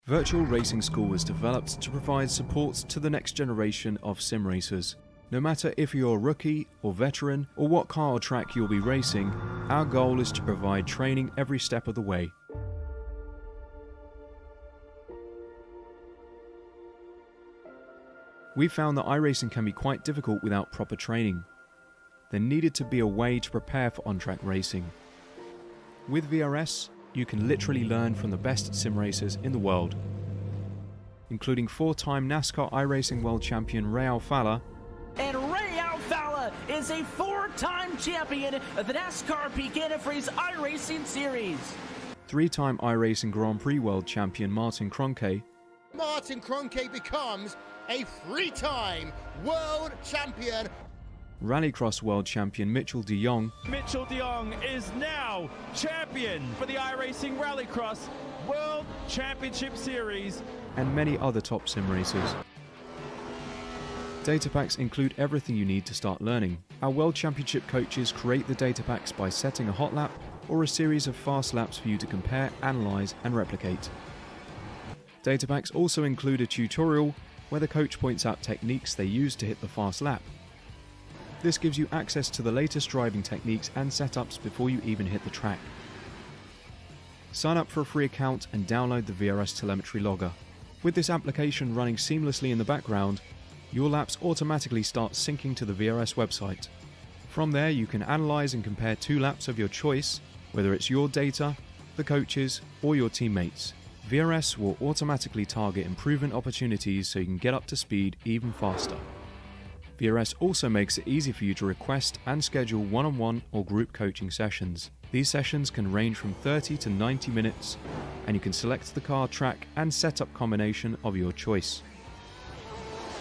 Virtual Racing School was developed to provide support to the next generation of sim racers. No matter if you're a rookie or veteran or what car or track you'll be racing, our goal is to provide training every step of the way. We found that iRacing can be quite difficult without proper training. There needed to be a way to prepare for on-track racing. With VRS, you can literally learn from the best sim racers in the world, including four-time NASCAR iRacing World Champion Ray Alfala. And Ray Alfala is a four-time champion of the NASCAR VRS iRacing Series. Three-time iRacing Grand Prix World Champion Martin Kroenke. Martin Kroenke becomes a three-time world champion. Rallycross World Champion Mitchell de Jong. Mitchell de Jong is now champion for the iRacing Rallycross World Championship Series. And many other top sim racers. Data packs include everything you need to start learning. Our World Championship coaches create the data packs by setting a hot lap or a series of fast laps for you to compare, analyze, and replicate. Data packs also include a tutorial where the coach points out techniques they use to hit the fast lap. This gives you access to the latest driving techniques and setups before you even hit the track. Sign up for a free account and download the VRS telemetry logger. With this application running seamlessly in the background, your laps automatically start syncing to the VRS website. From there, you can analyze and compare two laps of your choice, whether it's your data, the coaches, or your teammates. VRS will automatically target improvement opportunities so you can get up to speed even faster. VRS also makes it easy for you to request and schedule one-on-one or group coaching sessions. These sessions can range from 30 to 90 minutes, and you can select the car, track, and setup combination of your choice.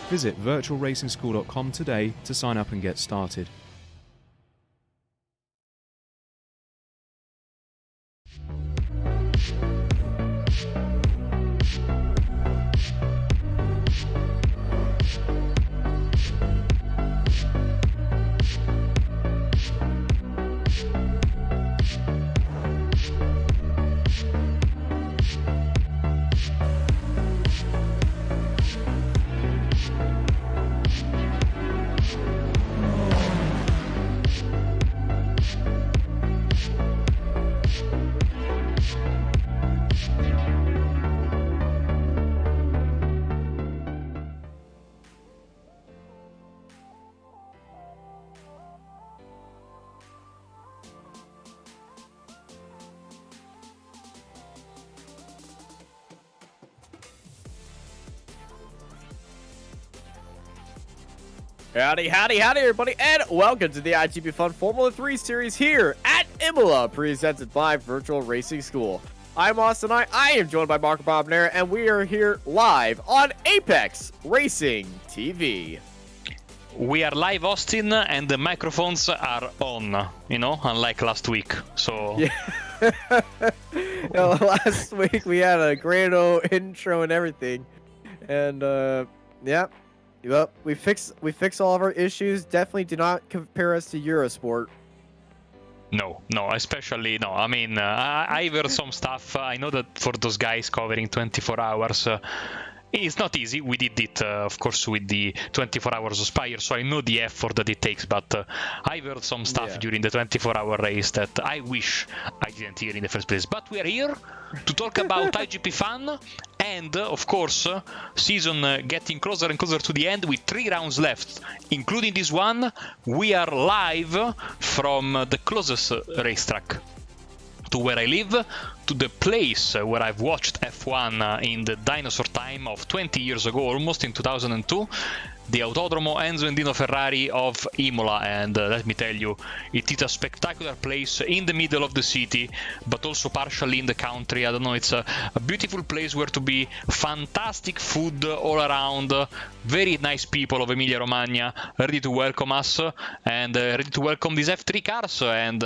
Visit virtualracingschool.com today to sign up and get started. Howdy, howdy, howdy, everybody, and welcome to the iGPFun Formula 3 series here at Imola, presented by Virtual Racing School. I'm Austin. I am joined by Marco Bobnair, and we are here live on Apex Racing TV. We are live, Austin, and the microphones are on, you know, unlike last week, so... Yeah. Last week we had a grand old intro and everything, and, yeah. Yep, we fix all of our issues. Definitely do not compare us to Eurosport. No, especially no. I mean, I heard some stuff. I know that for those guys covering 24 hours, it's not easy. We did it, of course, with the 24 hours of Spire, so I know the effort that it takes. But I heard some stuff during the 24-hour race that I wish I didn't hear in the first place. But we are here to talk about iGPFun, and of course, season getting closer and closer to the end with 3 rounds left, including this one. We are live from the closest racetrack to where I live, to the place where I've watched F1 in the dinosaur time of 20 years ago, almost in 2002, the Autodromo Enzo and Dino Ferrari of Imola. And let me tell you, it is a spectacular place in the middle of the city, but also partially in the country. I don't know, it's a beautiful place where to be, fantastic food all around, very nice people of Emilia-Romagna, ready to welcome us, and ready to welcome these F3 cars. And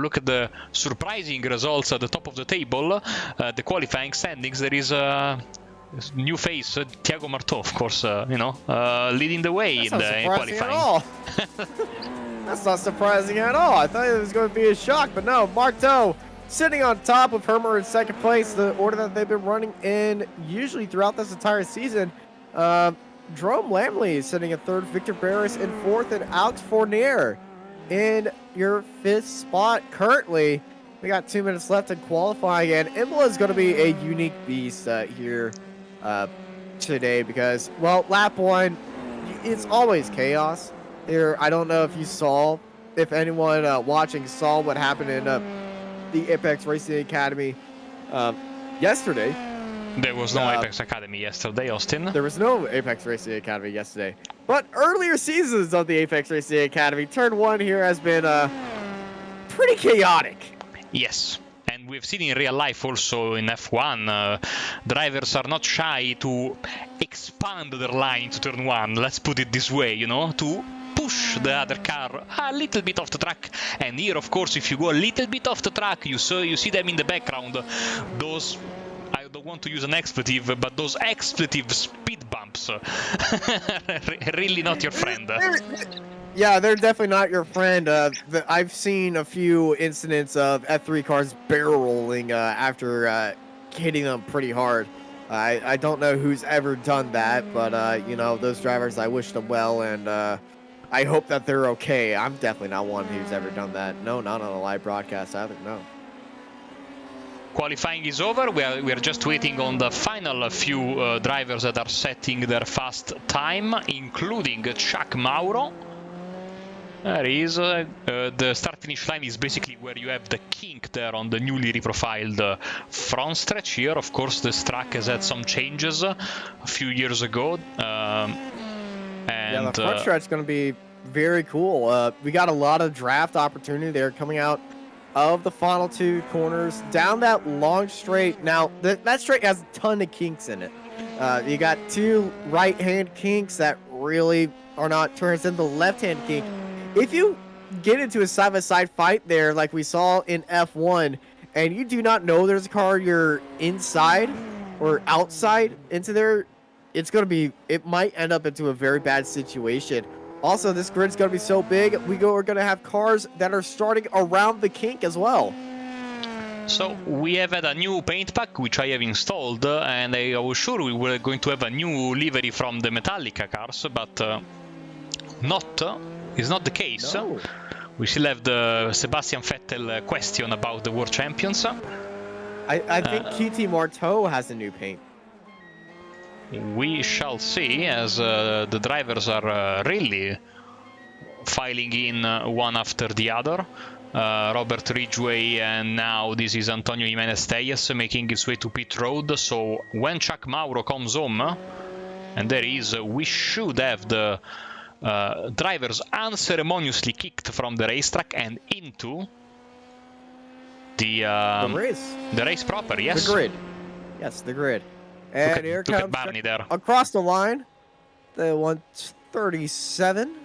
look at the surprising results at the top of the table, the qualifying standings. There is new face, Thiago Martó, of course, leading the way in qualifying. That's not surprising at all. I thought it was going to be a shock, but no, Martó sitting on top with Hermer in second place, the order that they've been running in usually throughout this entire season. Jerome Lamley is sitting in third, Victor Barris in fourth, and Alex Fournier in your fifth spot currently. We got 2 minutes left in qualifying, and Imola is going to be a unique beast here today because, well, lap 1, it's always chaos. Here, I don't know if anyone watching saw what happened in the Apex Racing Academy yesterday. There was no Apex Academy yesterday, Austin. There was no Apex Racing Academy yesterday. But earlier seasons of the Apex Racing Academy, turn 1 here has been pretty chaotic. Yes. And we've seen in real life also in F1, drivers are not shy to expand their line to turn 1, let's put it this way, you know, to push the other car a little bit off the track. And here, of course, if you go a little bit off the track, you see them in the background, those, I don't want to use an expletive, but those expletive speed bumps, really not your friend. Yeah, they're definitely not your friend. I've seen a few incidents of F3 cars barrel rolling after hitting them pretty hard. I don't know who's ever done that, but, you know, those drivers, I wish them well, and I hope that they're okay. I'm definitely not one who's ever done that. No, not on a live broadcast either, no. Qualifying is over. We are just waiting on the final few drivers that are setting their fast time, including Chuck Mauro. There he is. The start-finish line is basically where you have the kink there on the newly reprofiled front stretch here. Of course, this track has had some changes a few years ago. And yeah, the front stretch is going to be very cool. We got a lot of draft opportunity there coming out of the final 2 corners down that long straight. Now, that straight has a ton of kinks in it. You got 2 right-hand kinks that really are not turns into the left-hand kink. If you get into a side-by-side fight there, like we saw in F1, and you do not know there's a car you're inside or outside into there, it might end up into a very bad situation. Also, this grid's going to be so big, we're going to have cars that are starting around the kink as well. So we have had a new paint pack, which I have installed, and I was sure we were going to have a new livery from the Metallica cars, but is not the case. No. We still have the Sebastian Vettel question about the World Champions. I think QT Marteau has a new paint. We shall see, as the drivers are really filing in one after the other. Robert Ridgway, and now this is Antonio Jimenez-Tellez making his way to pit road. So when Chuck Mauro comes home, and there is, we should have the drivers unceremoniously kicked from the racetrack and into the race proper. Yes, the grid. Yes, the grid. And here comes Barney there across the line, the 137.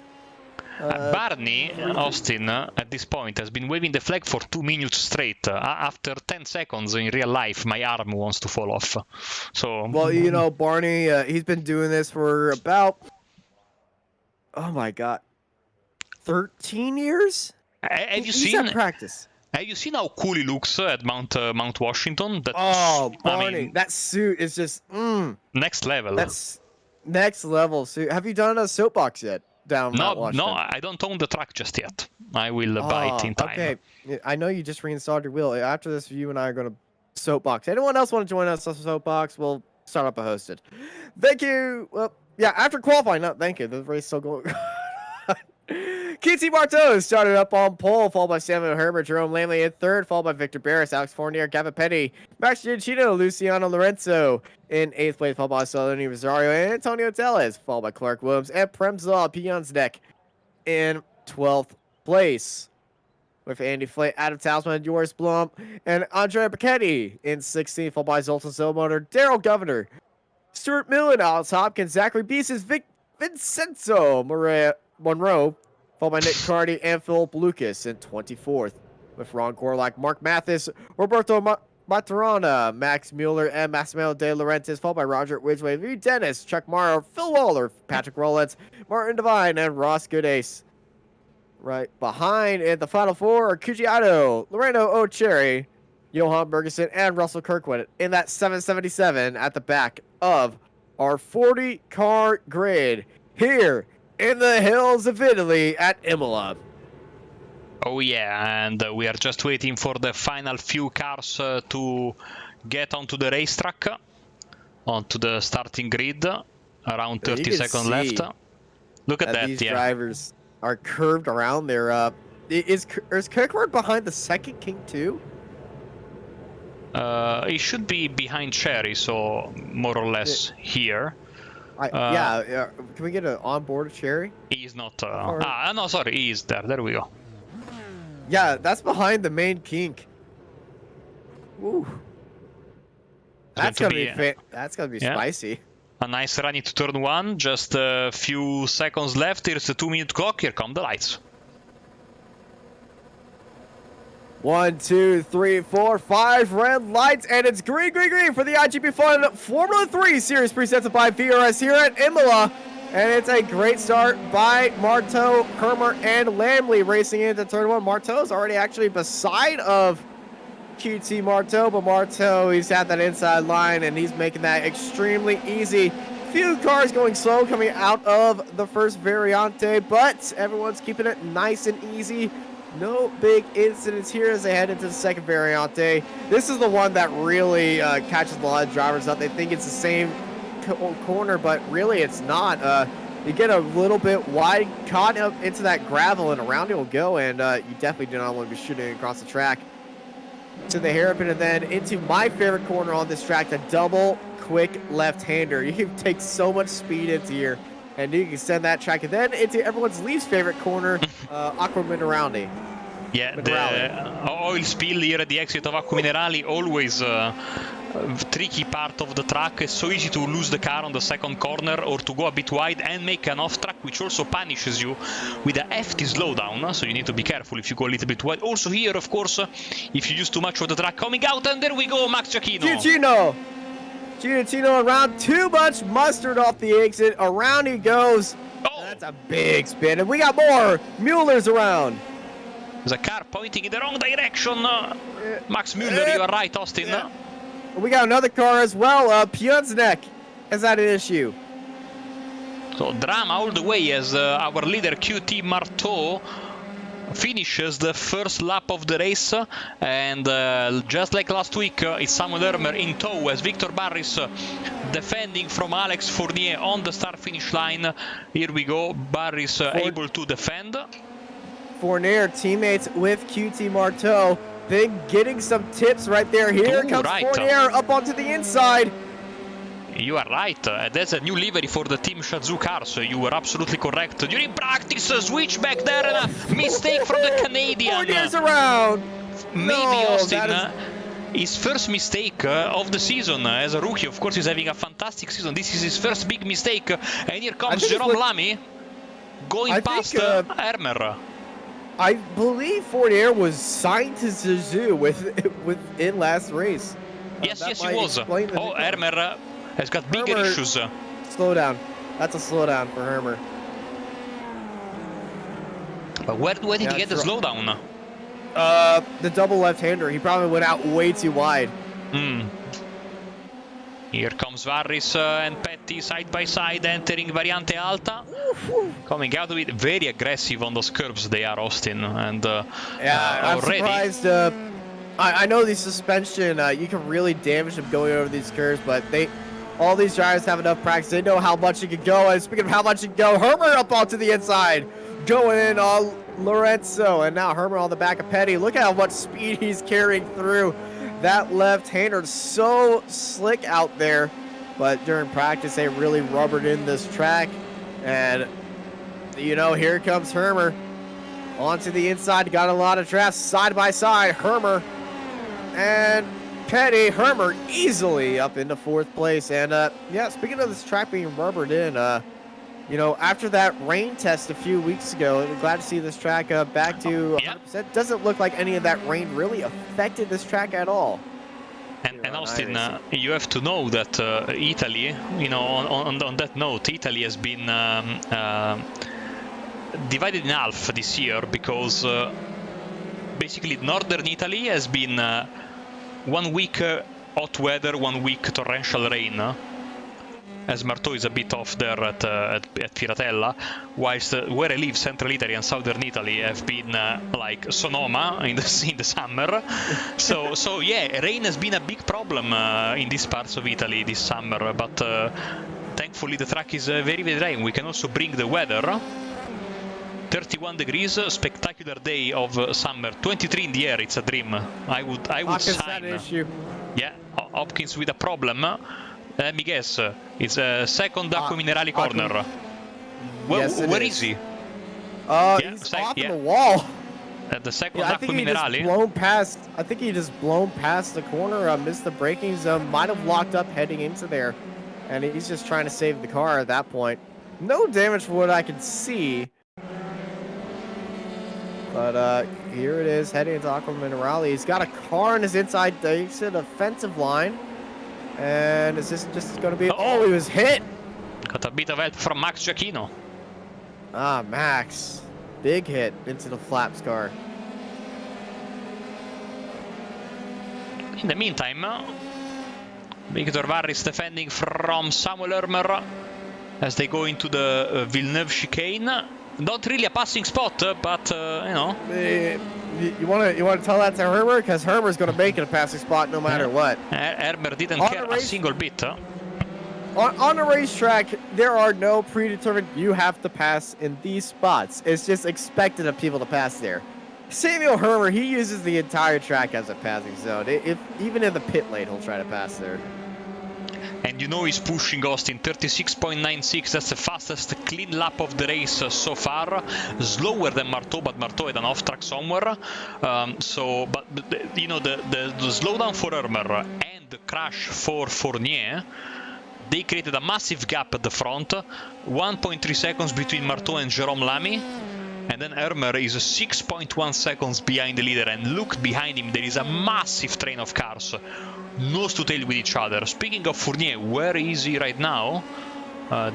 Barney, Austin, at this point, has been waving the flag for 2 minutes straight. After 10 seconds in real life, my arm wants to fall off. So, well, you know, Barney, he's been doing this for about, oh my God, 13 years? Have you he's seen at practice? Have you seen how cool he looks at Mount Washington? Barney, I mean, that suit is just next level. That's next level suit. Have you done a soapbox yet? Mount Washington? No, I don't own the track just yet. I will buy it in time. Okay, I know you just reinstalled your wheel. After this, you and I are going to soapbox. Anyone else want to join us on soapbox? We'll start up a hosted. Thank you. Well, yeah, after qualifying, no, thank you. The race is still going. QT Marteau started up on pole, followed by Samuel Herbert, Jerome Lamley in third, followed by Victor Barris, Alex Fournier, Gavin Petty, Max Giacchino, Luciano Lorenzo in 8th place, followed by Saloni Rosario and Antonio Tellez, followed by Clark Williams and Premzal Pionsdek in 12th place. With Andy Flay, Adam Talisman, Joris Blum, and Andrea Bacchetti in 16th, followed by Zoltan Silmoter, Daryl Governor, Stuart Millen, Alex Hopkins, Zachary Beeses, Vincenzo Monroe, followed by Nick Cardi and Philip Lucas in 24th, with Ron Gorlak, Mark Mathis, Roberto Maturana, Max Mueller, and Massimo De Laurentiis, followed by Roger Ridgway, Lee Dennis, Chuck Morrow, Phil Waller, Patrick Rollins, Martin Devine, and Ross Goodace. Right behind in the final 4 are Cugiato, Loreno O'Cherry, Johan Bergeson, and Russell Kirkwood in that 777 at the back of our 40-car grid here in the hills of Italy at Imola. Oh yeah, and we are just waiting for the final few cars to get onto the racetrack, onto the starting grid. Around 30 seconds left. Look at that, these drivers are curved around there. Is Kirkwood behind the second king too? He should be behind Cherry, so more or less here. Yeah, can we get an onboard Cherry? He is not. No, sorry, he is there. There we go. Yeah, that's behind the main kink. Woo. That's gonna be spicy. A nice run into turn 1. Just a few seconds left. Here's the 2-minute clock. Here come the lights. 1, 2, 3, 4, 5 red lights, and it's green, green, green for the iGPFun Formula 3 Series presented by VRS here at Imola. And it's a great start by Marteau, Hermer, and Lamley racing into turn 1. Marteau's already actually beside of QT Marteau, but Marteau, he's at that inside line, and he's making that extremely easy. Few cars going slow coming out of the first Variante, but everyone's keeping it nice and easy. No big incidents here as they head into the second Variante. This is the one that really catches a lot of drivers up. They think it's the same corner, but really it's not. You get a little bit wide, caught up into that gravel, and around it will go, and you definitely do not want to be shooting across the track to the hairpin, and then into my favorite corner on this track, the double quick left-hander. You can take so much speed into here, and you can send that track, and then into everyone's least favorite corner, Acqua Minerali. Yeah, the oil spill here at the exit of Acqua Minerali, always tricky part of the track. It's so easy to lose the car on the second corner or to go a bit wide and make an off track, which also punishes you with a hefty slowdown, so you need to be careful if you go a little bit wide. Also here, of course, if you use too much of the track coming out, and there we go, Max Giacchino. Giacchino around, too much mustard off the exit, around he goes. Oh. That's a big spin, and we got more. Mueller's around. There's a car pointing in the wrong direction. Max Mueller, you are right, Austin. Yeah. We got another car as well. Pionznek has had an issue. So drama all the way as our leader QT Marteau finishes the first lap of the race, and just like last week, it's Samuel Hermer in tow as Victor Barris defending from Alex Fournier on the start-finish line. Here we go, Barris able to defend. Fournier teammates with QT Marteau. Big getting some tips right there. Here comes Fournier up onto the inside. You are right. There's a new livery for the Team Shazoo car, so you were absolutely correct. During practice, a switch back there and a mistake from the Canadian. Fournier's around. Maybe Austin, his first mistake of the season as a rookie. Of course, he's having a fantastic season. This is his first big mistake. And here comes Jerome Lamy going past Hermer. I believe Fournier was signed to Shazoo within last race. Yes, he was. Oh, Hermer has got bigger issues. Slow down. That's a slowdown for Hermer. But where did he get the slowdown? The double left-hander. He probably went out way too wide. Here comes Varris and Petty side by side entering Variante Alta. Coming out of it, very aggressive on those curves they are, Austin. And I'm surprised. I know the suspension, you can really damage them going over these curves, but all these drivers have enough practice. They know how much it can go. And speaking of how much it can go, Hermer up onto the inside, going in on Lorenzo, and now Hermer on the back of Petty. Look at how much speed he's carrying through. That left-hander so slick out there, but during practice they really rubbered in this track, and here comes Hermer onto the inside. Got a lot of drafts side by side. Hermer and Petty. Hermer easily up into 4th place, and speaking of this track being rubbered in, after that rain test a few weeks ago, we're glad to see this track back to 100%. Doesn't look like any of that rain really affected this track at all. And Austin, you have to know that Italy, on that note, Italy has been divided in half this year because basically northern Italy has been 1 week hot weather, 1 week torrential rain, as Marteau is a bit off there at Firatella, whilst where I live, Central Italy and Southern Italy, have been like Sonoma in the summer. so yeah, rain has been a big problem in these parts of Italy this summer, but thankfully the track is very, very dry, and we can also bring the weather. 31 degrees, spectacular day of summer. 23 in the air, it's a dream. I would sign. Yeah, Hopkins with a problem. Let me guess, it's a second Acqua Minerali corner. Yes, where is he? He's off in the wall. At the second Acqua Minerali. I think he just blown past the corner, missed the braking zone, might have locked up heading into there. And he's just trying to save the car at that point. No damage from what I can see. But here it is, heading into Acqua Minerali. He's got a car on his inside defensive line. And is this just going to be... Oh, he was hit! Got a bit of help from Max Giacchino. Ah, Max. Big hit into the flaps car. In the meantime, Victor Varris defending from Samuel Ermer as they go into the Villeneuve chicane. Not really a passing spot, but you know. You want to tell that to Hermer, because Hermer's going to make it a passing spot no matter what. Hermer didn't care a single bit. On a racetrack, there are no predetermined. You have to pass in these spots. It's just expected of people to pass there. Samuel Hermer, he uses the entire track as a passing zone. Even in the pit lane, he'll try to pass there. And you know he's pushing Austin, 36.96, that's the fastest clean lap of the race so far. Slower than Marteau, but Marteau had an off-track somewhere. But you know, the slowdown for Ermer and the crash for Fournier, they created a massive gap at the front. 1.3 seconds between Marteau and Jérôme Lamy. And then Ermer is 6.1 seconds behind the leader, and look behind him, there is a massive train of cars, nose to tail with each other. Speaking of Fournier, where is he right now?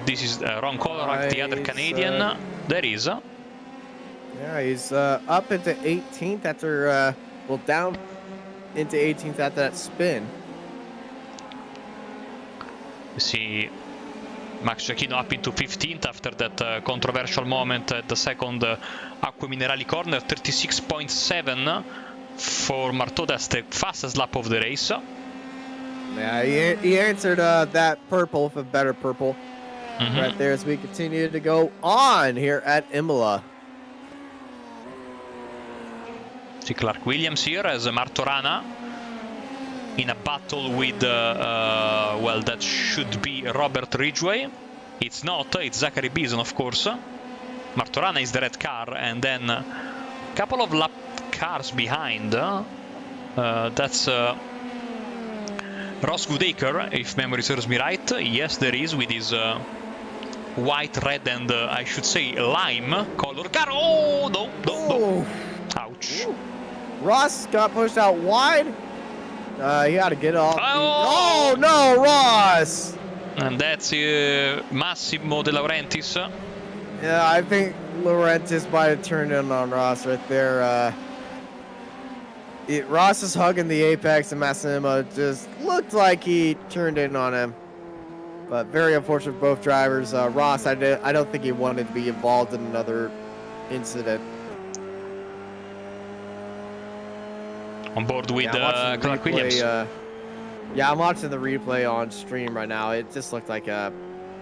This is wrong color, like the other Canadian. There is. Yeah, he's up into 18th after, down into 18th after that spin. You see Max Giacchino up into 15th after that controversial moment at the second Acqua Minerali corner. 36.7 for Marteau. That's the fastest lap of the race. Yeah, he answered that purple with a better purple right there as we continue to go on here at Imola. See Clark Williams here as Martorana in a battle with, well, that should be Robert Ridgway. It's not, it's Zachary Beeson, of course. Martorana is the red car, and then a couple of lap cars behind. That's Ross Goodacre, if memory serves me right. Yes, there is, with his white, red, and I should say lime color car. Oh, no. Ouch. Ooh. Ross got pushed out wide. He had to get off. Oh no, Ross! And that's Massimo De Laurentiis. Yeah, I think Laurentiis might have turned in on Ross right there. Ross is hugging the apex, and Massimo just looked like he turned in on him. But very unfortunate for both drivers. Ross, I don't think he wanted to be involved in another incident. On board with Clark Williams. Yeah, I'm watching the replay on stream right now. It just looked like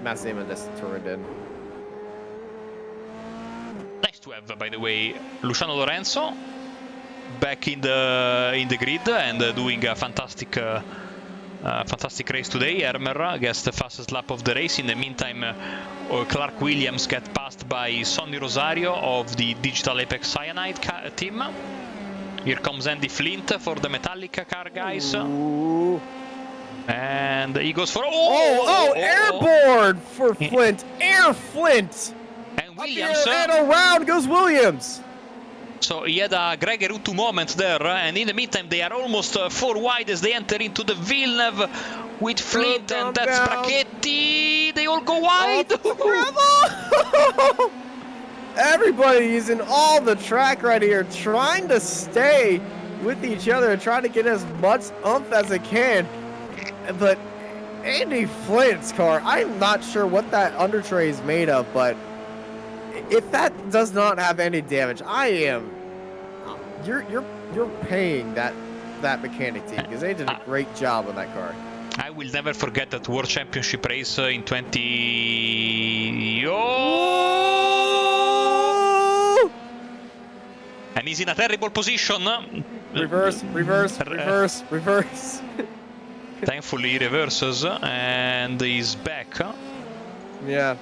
Massimo just turned in. Nice to have, by the way, Luciano Lorenzo back in the grid and doing a fantastic race today. Ermer gets the fastest lap of the race. In the meantime, Clark Williams gets passed by Sonny Rosario of the Digital Apex Cyanide team. Here comes Andy Flint for the Metallica car, guys. Ooh. And he goes for... airborne for Flint. Air Flint. And Williams... And around goes Williams. So he had a Greg Erutu moment there. And in the meantime, they are almost 4 wide as they enter into the Villeneuve with Flint. And that's Brachetti. They all go wide. Everybody using all the track right here, trying to stay with each other and trying to get as much oomph as they can. But Andy Flint's car, I'm not sure what that under tray is made of, but if that does not have any damage, you're paying that mechanic team, because they did a great job on that car. I will never forget that World Championship race in 20... Oh! And he's in a terrible position. Reverse. Thankfully, he reverses and he's back. Yeah.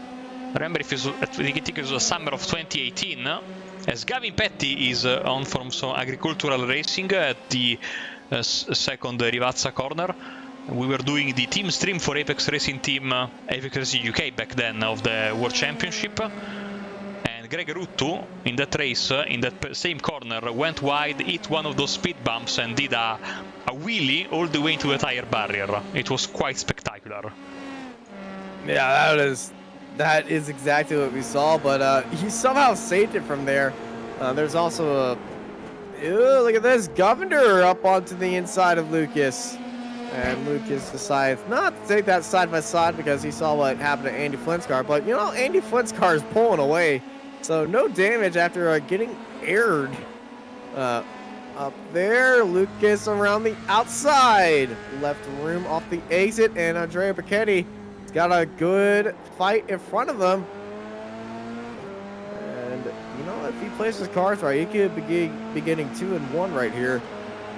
Remember, if it was the summer of 2018, as Gavin Petty is on from some agricultural racing at the second Rivazza corner. We were doing the team stream for Apex Racing Team, Apex Racing UK back then, of the World Championship. And Greg Ruttu, in that race, in that same corner, went wide, hit one of those speed bumps and did a wheelie all the way into the tire barrier. It was quite spectacular. Yeah, that is exactly what we saw, but he somehow saved it from there. There's also a... Ew, look at this, Governor up onto the inside of Lucas. And Lucas decides not to take that side by side because he saw what happened to Andy Flint's car. But, you know, Andy Flint's car is pulling away. So no damage after getting aired. Up there, Lucas around the outside. Left room off the exit, and Andrea Becchetti has got a good fight in front of him. And, you know, if he plays his cards right, he could be getting 2-1 right here.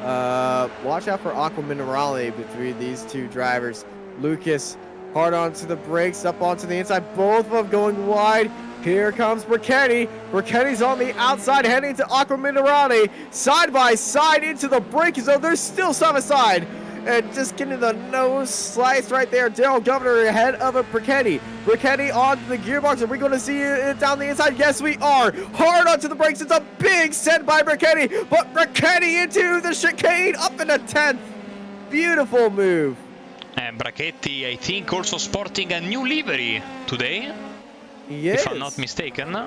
Watch out for Aqua Minerale between these two drivers. Lucas hard onto the brakes, up onto the inside, both of them going wide. Here comes Brichetti. Brichetti's on the outside, heading to Aqua Minerale, side by side into the braking zone. They're still side by side, and just getting the nose slice right there. Daryl Governor ahead of a Brichetti. Brichetti on the gearbox. Are we going to see it down the inside? Yes, we are. Hard onto the brakes. It's a big set by Brichetti, but Brichetti into the chicane, up in the 10th. Beautiful move. And Brachetti, I think, also sporting a new livery today. Yes. If I'm not mistaken.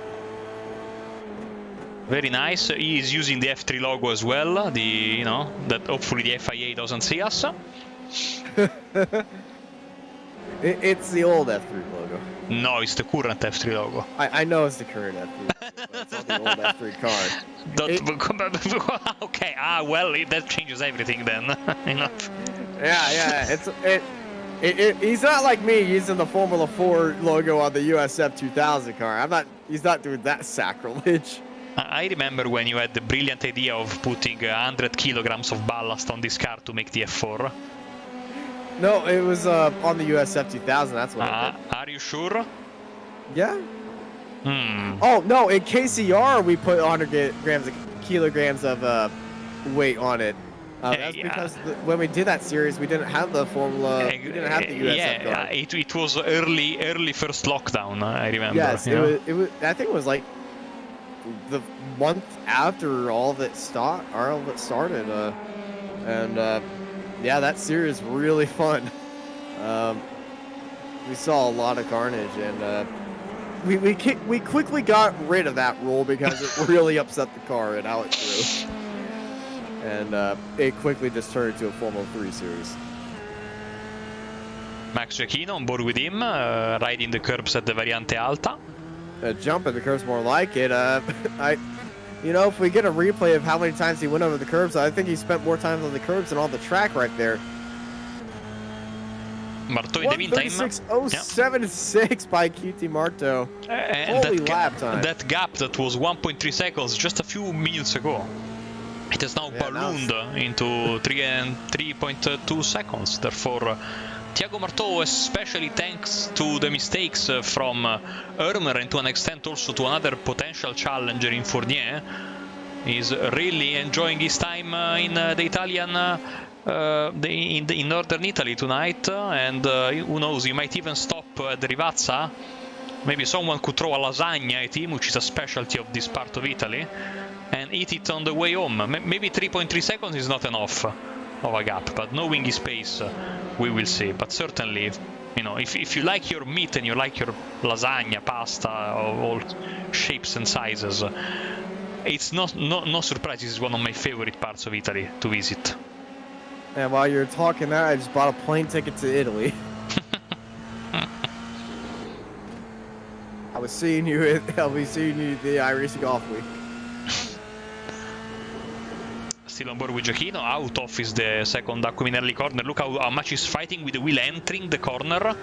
Very nice. He is using the F3 logo as well. That hopefully the FIA doesn't see us. It's the old F3 logo. No, it's the current F3 logo. I know it's the current F3, but it's on the old F3 card. Okay, well, that changes everything then. Yeah, he's not like me using the Formula 4 logo on the USF 2000 car. He's not doing that sacrilege. I remember when you had the brilliant idea of putting 100 kilograms of ballast on this car to make the F4. No, it was on the USF 2000. That's what I did. Are you sure? Yeah. Oh no, in KCR we put 100 kilograms of weight on it. That's because when we did that series, we didn't have the Formula. We didn't have the USF car. It was early first lockdown. I remember. Yes, it was. I think it was like the month after all of it started. Yeah, that series was really fun. We saw a lot of carnage, and we quickly got rid of that rule because it really upset the car and how it drove. And it quickly just turned into a Formula 3 series. Max Giacchino on board with him, riding the curbs at the Variante Alta. Jumping the curbs more like it. If we get a replay of how many times he went over the curbs, I think he spent more time on the curbs than on the track right there. Marto in the meantime. 1:36.076 by QT Marto. Holy lap time. That gap that was 1.3 seconds just a few minutes ago. It has now ballooned into 3.2 seconds. Therefore, Thiago Marto, especially thanks to the mistakes from Ermer and to an extent also to another potential challenger in Fournier, is really enjoying his time in the Italian, in northern Italy tonight. And who knows, he might even stop at the Rivazza. Maybe someone could throw a lasagna at him, which is a specialty of this part of Italy, and eat it on the way home. Maybe 3.3 seconds is not enough of a gap, but knowing his pace, we will see. But certainly, if you like your meat and you like your lasagna, pasta of all shapes and sizes, it's no surprise. This is one of my favorite parts of Italy to visit. And while you're talking that, I just bought a plane ticket to Italy. I'll be seeing you the iRacing off week. Still on board with Giochino. Out of is the second Aquaminelli corner. Look how much he's fighting with the wheel entering the corner.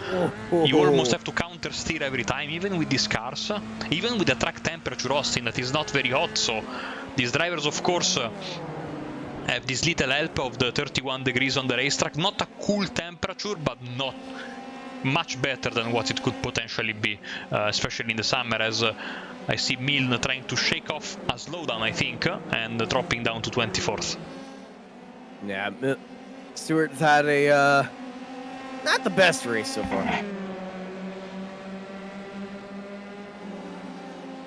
You almost have to counter steer every time, even with these cars. Even with the track temperature, Austin, that is not very hot. So these drivers, of course, have this little help of the 31 degrees on the racetrack. Not a cool temperature, but not much better than what it could potentially be, especially in the summer, as I see Milne trying to shake off a slowdown, I think, and dropping down to 24th. Yeah, Stewart's had a not the best race so far.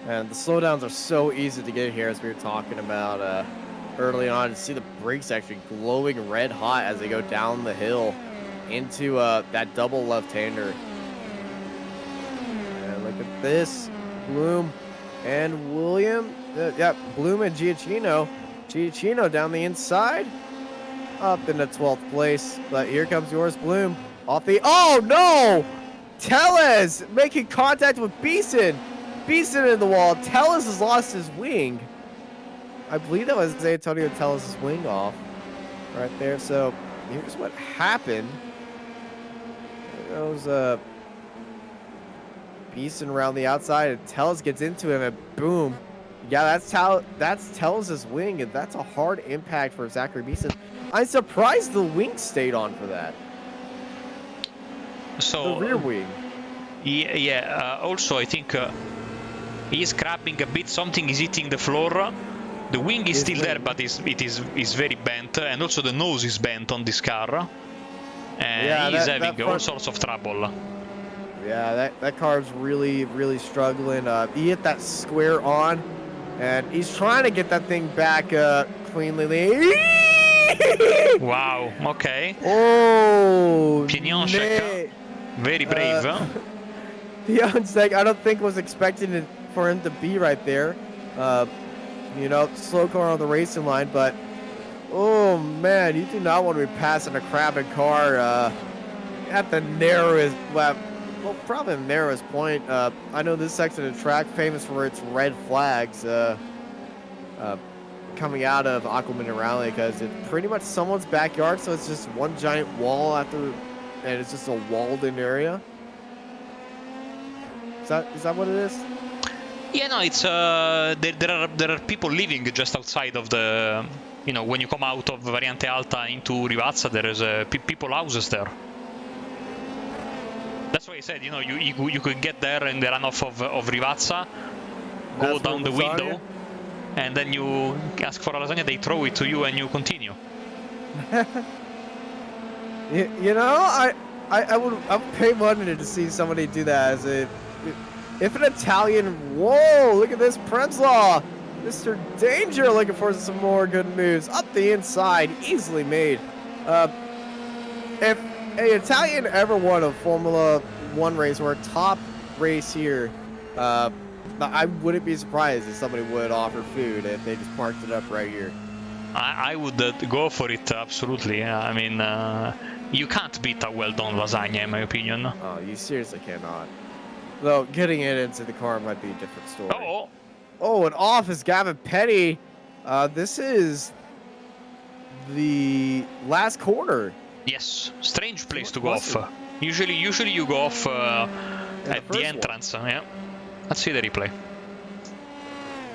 And the slowdowns are so easy to get here, as we were talking about early on. To see the brakes actually glowing red hot as they go down the hill into that double left-hander. And look at this. Bloom and William. Yeah, Bloom and Giacchino. Giacchino down the inside. Up in the 12th place. But here comes yours, Bloom. Off the... Oh, no! Tellez making contact with Beeson. Beeson in the wall. Tellez has lost his wing. I believe that was Antonio Tellez's wing off right there. So here's what happened. There goes Beeson around the outside, and Tellez gets into him, and boom. Yeah, that's Tellez's wing, and that's a hard impact for Zachary Beeson. I'm surprised the wing stayed on for that. So the rear wing. Yeah. Also, I think he's crapping a bit. Something is hitting the floor. The wing is still there, but it is very bent, and also the nose is bent on this car. And yeah, he's having all sorts of trouble. Yeah, that car's really struggling. He hit that square on, and he's trying to get that thing back cleanly. Wow, okay. Oh, Pignon check. Very brave. Piontek, I don't think was expecting it for him to be right there. You know, slow car on the racing line, but oh man, you do not want to be passing a crapping car at the narrowest, well, probably the narrowest point. I know this section of the track famous for its red flags coming out of Aqua Minerale, because it's pretty much someone's backyard, so it's just one giant wall and it's just a walled-in area. Is that what it is? Yeah, no, it's there are people living just outside of the, you know, when you come out of Variante Alta into Rivazza, there is people houses there. That's why I said, you know, you could get there in the runoff of Rivazza, go down the window, and then you ask for a lasagna, they throw it to you, and you continue. You know, I would pay money to see somebody do that. As if an Italian, whoa, look at this Prenzlaw, Mr. Danger looking for some more good moves up the inside, easily made. If an Italian ever won a Formula 1 race or a top race here, I wouldn't be surprised if somebody would offer food if they just parked it up right here. I would go for it, absolutely. Yeah. I mean, you can't beat a well-done lasagna, in my opinion. Oh, you seriously cannot. Though getting it into the car might be a different story. Oh, and off is Gavin Petty. This is the last corner. Yes, strange place to go off. Usually you go off at the entrance. Yeah. Let's see the replay.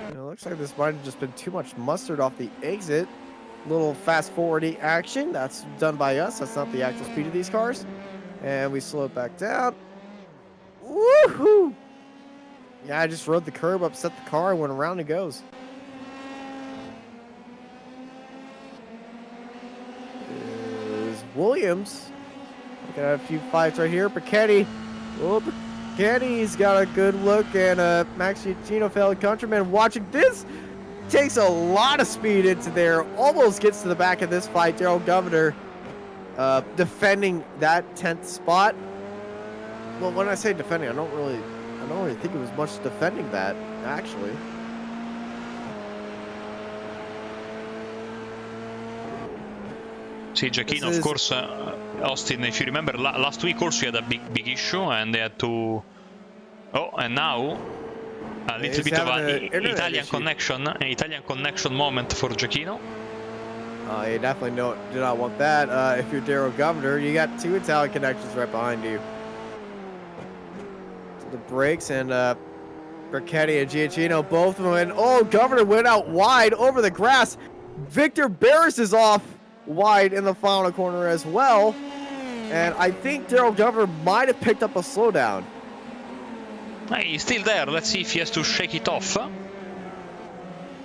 It looks like this might have just been too much mustard off the exit. Little fast forwarding action. That's done by us. That's not the actual speed of these cars. And we slow it back down. Woohoo! Yeah, I just rode the curb, upset the car, went around and goes. There's Williams. Looking at a few fights right here. Perchetti. Oh, Perchetti's got a good look, and Max Giacchino, fellow countryman, watching this. Takes a lot of speed into there. Almost gets to the back of this fight. Daryl Governor defending that 10th spot. Well, when I say defending, I don't really think it was much defending that, actually. See, Giacchino, of course, Austin, if you remember, last week also he had a big issue, and they had to... Oh, and now a little bit of an Italian connection moment for Giacchino. You definitely do not want that. If you're Daryl Governor, you got 2 Italian connections right behind you. So the brakes and Brachetti and Giacchino, both of them. And oh, Governor went out wide over the grass. Victor Barris is off wide in the final corner as well. And I think Daryl Governor might have picked up a slowdown. He's still there. Let's see if he has to shake it off.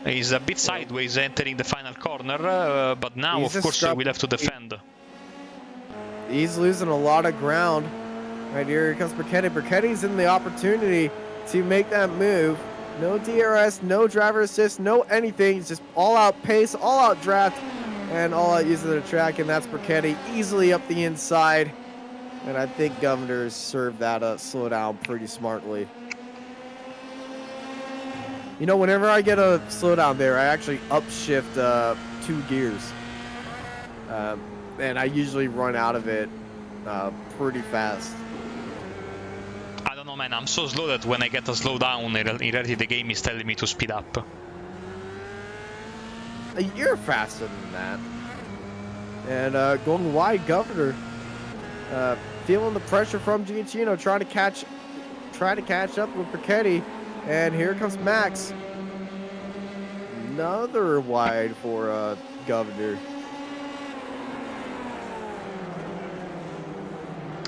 He's a bit sideways entering the final corner, but now, of course, we'll have to defend. He's losing a lot of ground. Right here comes Brachetti. Brachetti's in the opportunity to make that move. No DRS, no driver assist, no anything. It's just all-out pace, all-out draft, and all-out use of the track, and that's Brachetti easily up the inside. And I think Governor served that slowdown pretty smartly. You know, whenever I get a slowdown there, I actually upshift 2 gears. And I usually run out of it pretty fast. I don't know, man. I'm so slow that when I get a slowdown, in reality the game is telling me to speed up. You're faster than that. And going wide, Governor. Feeling the pressure from Giacchino, trying to catch up with Brachetti. And here comes Max. Another wide for Governor.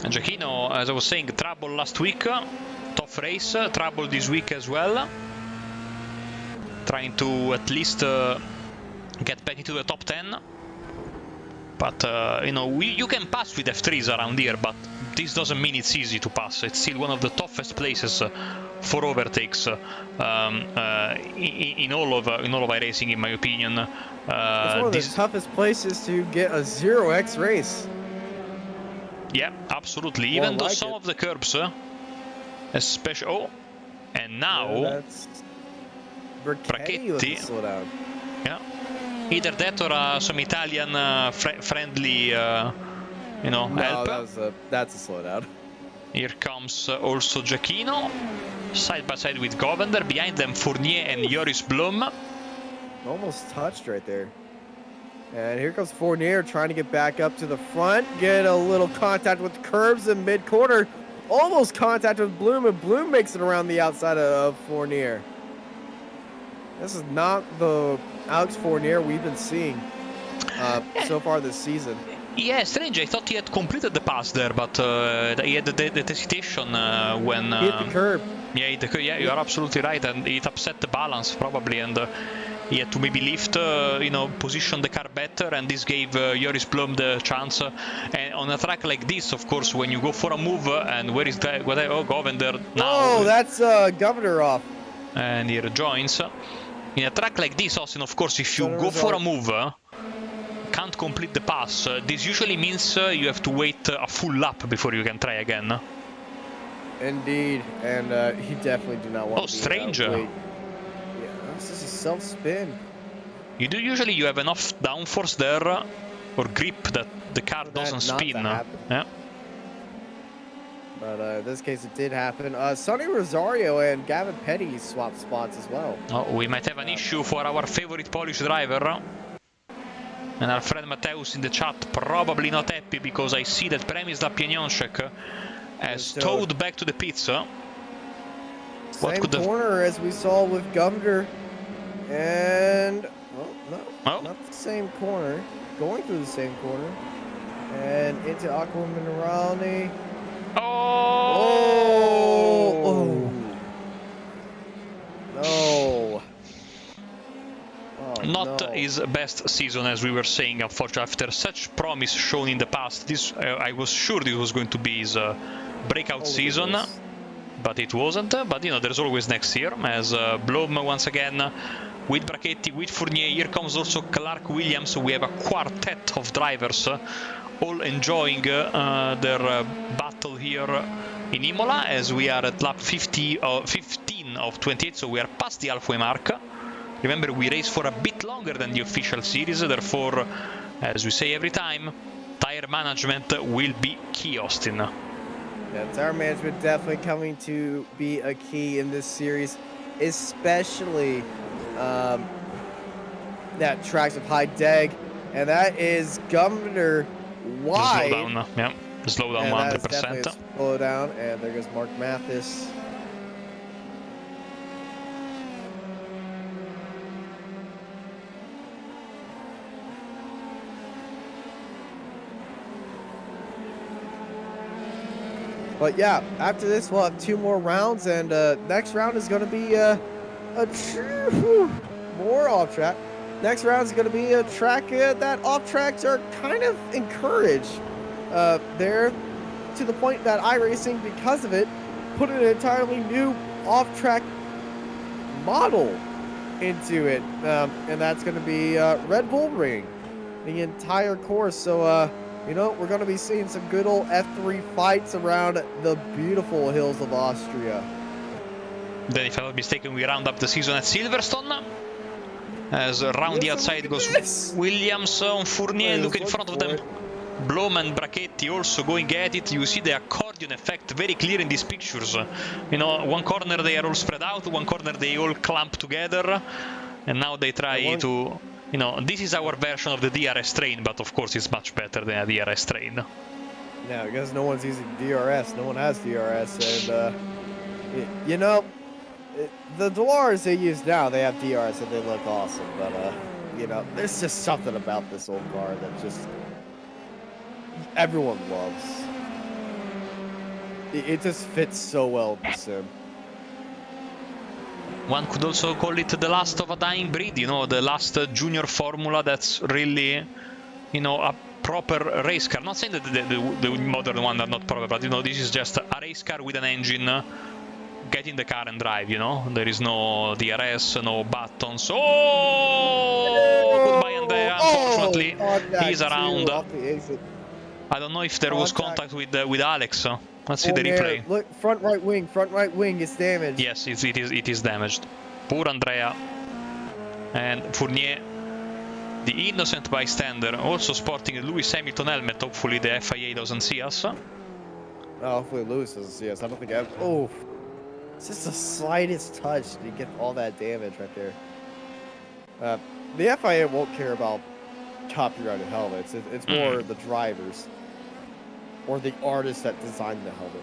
And Giacchino, as I was saying, trouble last week. Tough race. Trouble this week as well. Trying to at least get back into the top 10. But, you know, you can pass with F3s around here, but this doesn't mean it's easy to pass. It's still one of the toughest places for overtakes in all of iRacing, in my opinion. It's one of the toughest places to get a 0x race. Yeah, absolutely. Even though some of the curbs, especially... Oh, and now... That's Brachetti with the slowdown. Yeah. Either that or some Italian friendly, you know, help. That's a slowdown. Here comes also Giacchino, side by side with Govender. Behind them, Fournier and Joris Blum. Almost touched right there. And here comes Fournier trying to get back up to the front. Get a little contact with curbs in mid-corner. Almost contact with Blum, and Blum makes it around the outside of Fournier. This is not the Alex Fournier we've been seeing so far this season. Yeah, strange. I thought he had completed the pass there, but he had the hesitation when... he hit the curb. Yeah, you are absolutely right, and it upset the balance probably, and he had to maybe lift, you know, position the car better, and this gave Joris Blum the chance. And on a track like this, of course, when you go for a move, and where is that? Oh, Govender now. Oh, that's Governor off. And he rejoins. In a track like this, Austin, of course, if you go for a move, can't complete the pass, this usually means you have to wait a full lap before you can try again. Indeed, and he definitely did not want to. Oh, strange. Yeah, this is a self-spin. Usually you have enough downforce there, or grip, that the car doesn't spin. Yeah. But in this case, it did happen. Sonny Rosario and Gavin Petty swapped spots as well. Oh, we might have an issue for our favorite Polish driver. And our friend Mateusz in the chat probably not happy, because I see that Przemysław Pieniążek has towed back to the pits. Same corner as we saw with Governor. And, well, not the same corner. Going through the same corner. And into Aqua Minerale. Oh! No. Not his best season, as we were saying, unfortunately. After such promise shown in the past, I was sure this was going to be his breakout season, but it wasn't. But, you know, there's always next year, as Blum once again with Brachetti, with Fournier. Here comes also Clark Williams. We have a quartet of drivers all enjoying their battle here in Imola, as we are at lap 15 of 28, so we are past the halfway mark. Remember, we race for a bit longer than the official series, therefore as we say every time, tire management will be key, Austin. Yeah, tire management definitely coming to be a key in this series, especially that tracks of high deg, and that is Governor wide. Slow down, yeah. Slow down 100%. Slow down, and there goes Mark Mathis. But yeah, after this we'll have 2 more rounds, and next round is going to be more off track. Next round is going to be a track that off tracks are kind of encouraged. There, to the point that iRacing, because of it, put an entirely new off track model into it, and that's going to be Red Bull Ring, the entire course. So you know, we're going to be seeing some good old F3 fights around the beautiful hills of Austria. Then, if I'm not mistaken, we round up the season at Silverstone. As around the outside goes Williams on Fournier, look in front of them. Blom and Brachetti also going at it. You see the accordion effect very clear in these pictures. You know, one corner they are all spread out, one corner they all clamp together. And now they try to... You know, this is our version of the DRS train, but of course it's much better than a DRS train. Yeah, because no one's using DRS. No one has DRS, and you know, the Dolores they use now, they have DRS and they look awesome. But you know, there's just something about this old car that just everyone loves. It just fits so well in the sim. One could also call it the last of a dying breed, you know, the last junior formula that's really, you know, a proper race car. Not saying that the modern ones are not proper, but, you know, this is just a race car with an engine, get in the car and drive, you know. There is no DRS, no buttons. Oh! Goodbye, Andrea. Unfortunately, he's around. I don't know if there was contact with Alex. Let's see the replay. Look, front right wing is damaged. Yes, it is damaged. Poor Andrea. And Fournier, the innocent bystander, also sporting a Lewis Hamilton helmet. Hopefully the FIA doesn't see us. Oh, hopefully Lewis doesn't see us. I don't think I've... Oh, it's just the slightest touch to get all that damage right there. The FIA won't care about copyrighted helmets. It's more the drivers. Or the artist that designed the helmet.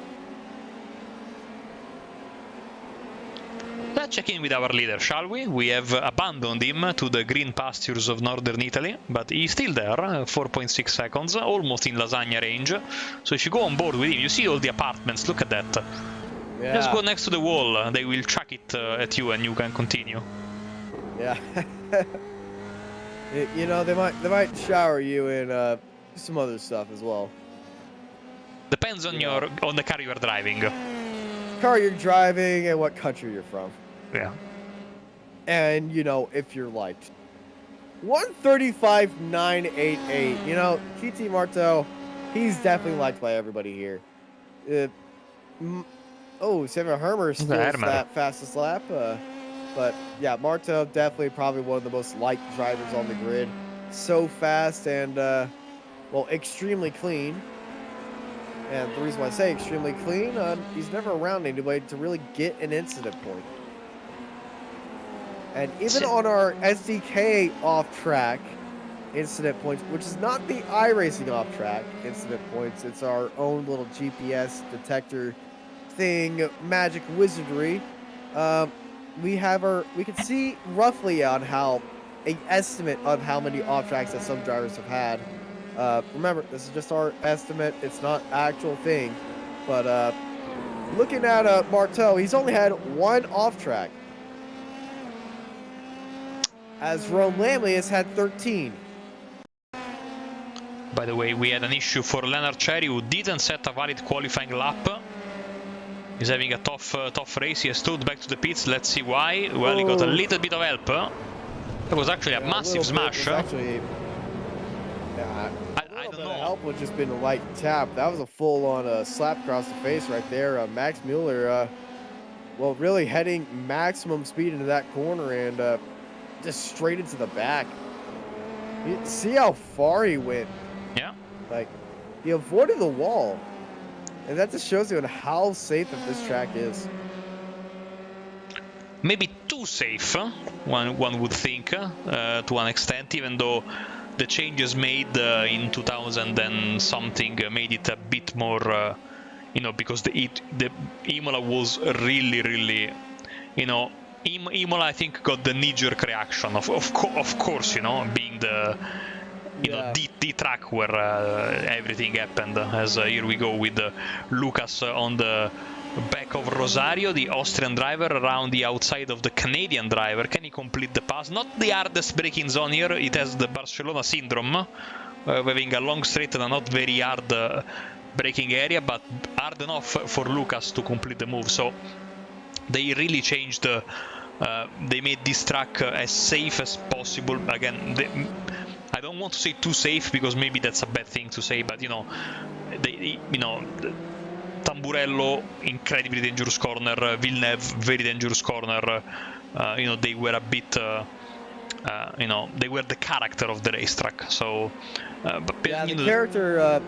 Let's check in with our leader, shall we? We have abandoned him to the green pastures of northern Italy, but he's still there, 4.6 seconds, almost in lasagna range. So if you go on board with him, you see all the apartments, look at that. Yeah. Just go next to the wall, they will chuck it at you and you can continue. Yeah. You know, they might shower you in some other stuff as well. Depends on on the car you are driving. Car you're driving and what country you're from. Yeah. And you know, if you're like 135.988, you know, GT Marteau, he's definitely liked by everybody here. Samuel Hermer steals that fastest lap. But yeah, Marteau definitely probably one of the most liked drivers on the grid. So fast and well, extremely clean. And the reason why I say extremely clean, he's never around anybody to really get an incident point. And even on our SDK off-track incident points, which is not the iRacing off-track incident points, it's our own little GPS detector thing, magic wizardry. We can see roughly on how an estimate of how many off-tracks that some drivers have had. Remember, this is just our estimate. It's not actual thing. But looking at Marteau, he's only had one off-track. As Rome Lamley has had 13. By the way, we had an issue for Leonard Cherry, who didn't set a valid qualifying lap. He's having a tough race. He has stood back to the pits. Let's see why. Well, he got a little bit of help. It was actually a massive smash. I don't know. Help would just been a light tap. That was a full-on slap across the face right there. Max Mueller, well, really heading maximum speed into that corner and just straight into the back. You see how far he went. Yeah. Like, he avoided the wall. And that just shows you how safe that this track is. Maybe too safe, one would think, to one extent, even though the changes made in 2000 and something made it a bit more, you know, because the Imola was really, you know, Imola I think got the knee-jerk reaction of course, you know, being the you know the track where everything happened. As here we go with Lucas on the back of Rosario, the Austrian driver, around the outside of the Canadian driver. Can he complete the pass? Not the hardest braking zone here. It has the Barcelona syndrome, having a long straight and a not very hard braking area, but hard enough for Lucas to complete the move. So they really changed. They made this track as safe as possible. Again, I don't want to say too safe because maybe that's a bad thing to say, but you know, Tamburello, incredibly dangerous corner. Villeneuve, very dangerous corner. You know, they were a bit, you know, they were the character of the racetrack. So, but yeah, you the know, character,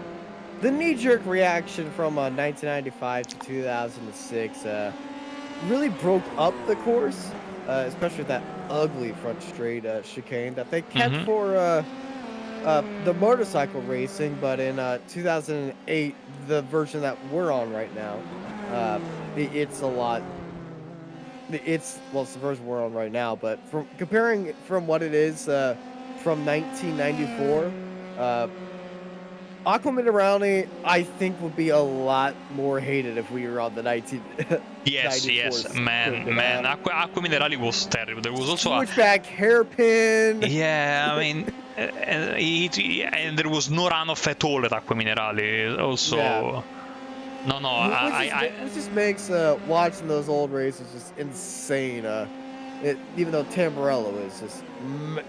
the knee-jerk reaction from 1995 to 2006 really broke up the course, especially with that ugly front straight chicane that they kept for the motorcycle racing, but in 2008, the version that we're on right now, it's a lot. It's the version we're on right now, but from comparing from what it is from 1994, Aqua Minerale, I think, would be a lot more hated if we were on the 1994. Yes, man. Aqua Minerale was terrible. There was also switchback hairpin. Yeah, I mean, and there was no runoff at all at Aqua Minerale. Also, Which just makes watching those old races just insane. Even though Tamburello is just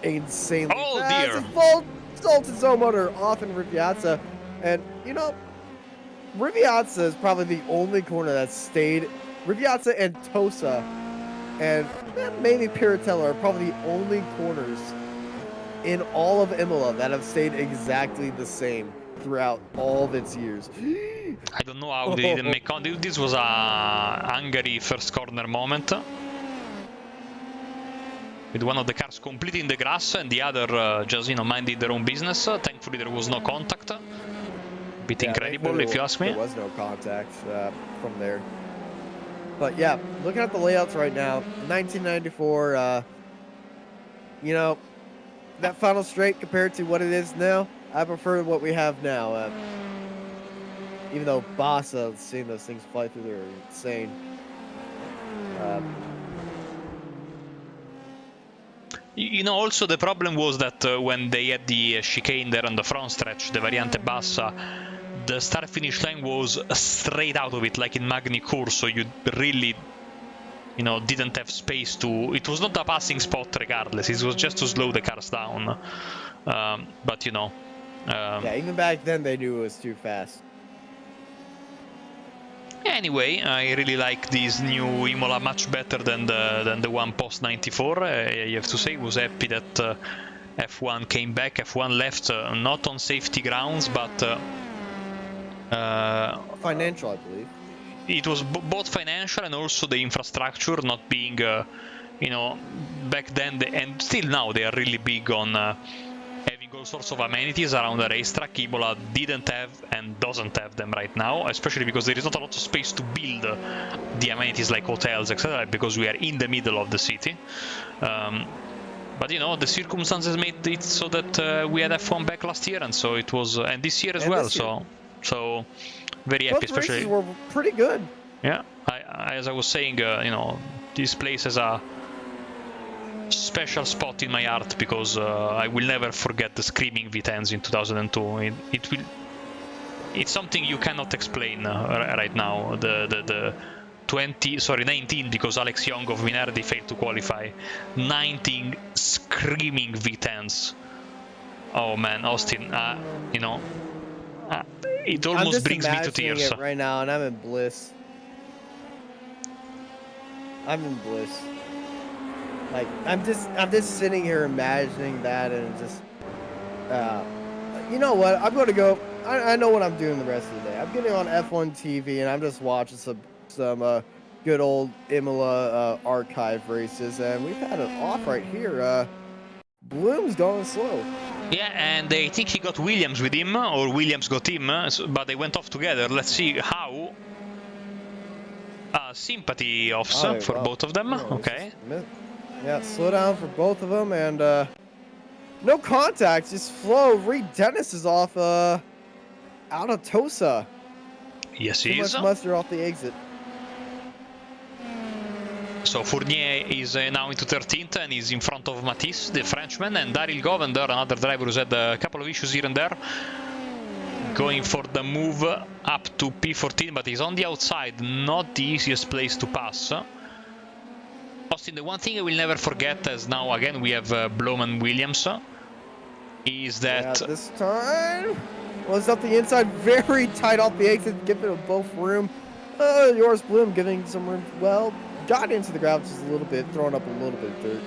insanely fast. Dear. Full Sultan Zone motor off in Riviazza, and you know, Riviazza is probably the only corner that stayed. Riviazza and Tosa, and maybe Piratella are probably the only corners in all of Imola that have stayed exactly the same throughout all of its years. I don't know how they didn't make on. This was a Hungary first corner moment, with one of the cars completely in the grass and the other just, you know, minding their own business. Thankfully, there was no contact. Bit incredible, if you ask me. There was no contact from there. But yeah, looking at the layouts right now, 1994, you know, that final straight compared to what it is now, I prefer what we have now. Even though Bassa, seeing those things fly through there, are insane. You know, also the problem was that when they had the chicane there on the front stretch, the Variante Bassa, the start-finish line was straight out of it, like in Magny Cours, so you really, you know, didn't have space to... It was not a passing spot regardless, it was just to slow the cars down. But, you know... yeah, even back then they knew it was too fast. Anyway, I really like this new Imola much better than the one post-94. I have to say, was happy that F1 came back. F1 left not on safety grounds, but... financial, I believe. It was both financial and also the infrastructure not being, you know, back then, and still now they are really big on having all sorts of amenities around the racetrack. Imola didn't have and doesn't have them right now, especially because there is not a lot of space to build the amenities like hotels, etc., because we are in the middle of the city. But you know, the circumstances made it so that we had F1 back last year, and so it was, and this year as well. So very happy, especially. Races were pretty good. Yeah, as I was saying, you know, this place has a special spot in my heart because I will never forget the screaming V10s in 2002. It's something you cannot explain right now. The 19, because Alex Young of Minardi failed to qualify. 19 screaming V10s. Oh man, Austin, you know. It almost brings me to tears. It right now, and I'm in bliss. Like I'm just sitting here imagining that, and just You know what? I'm going to go. I know what I'm doing the rest of the day. I'm getting on F1 TV and I'm just watching some good old Imola archive races, and we've had it off right here. Bloom's going slow. Yeah, and I think he got Williams with him, or Williams got him, but they went off together. Let's see how. Sympathy offs for both of them. Yeah, okay. Yeah, slow down for both of them, and no contact, just flow. Reed Dennis is off out of Tosa. Yes, he Too is. much mustard off the exit. So Fournier is now into 13th and is in front of Matisse, the Frenchman, and Daryl Govender, another driver who's had a couple of issues here and there, going for the move up to P14, but he's on the outside, not the easiest place to pass. Austin, the one thing I will never forget, as now again we have Blom and Williams, is that... Yeah, this time was up the inside, very tight off the exit, giving them both room. Yours Bloom giving some room, well, got into the ground just a little bit, throwing up a little bit of dirt.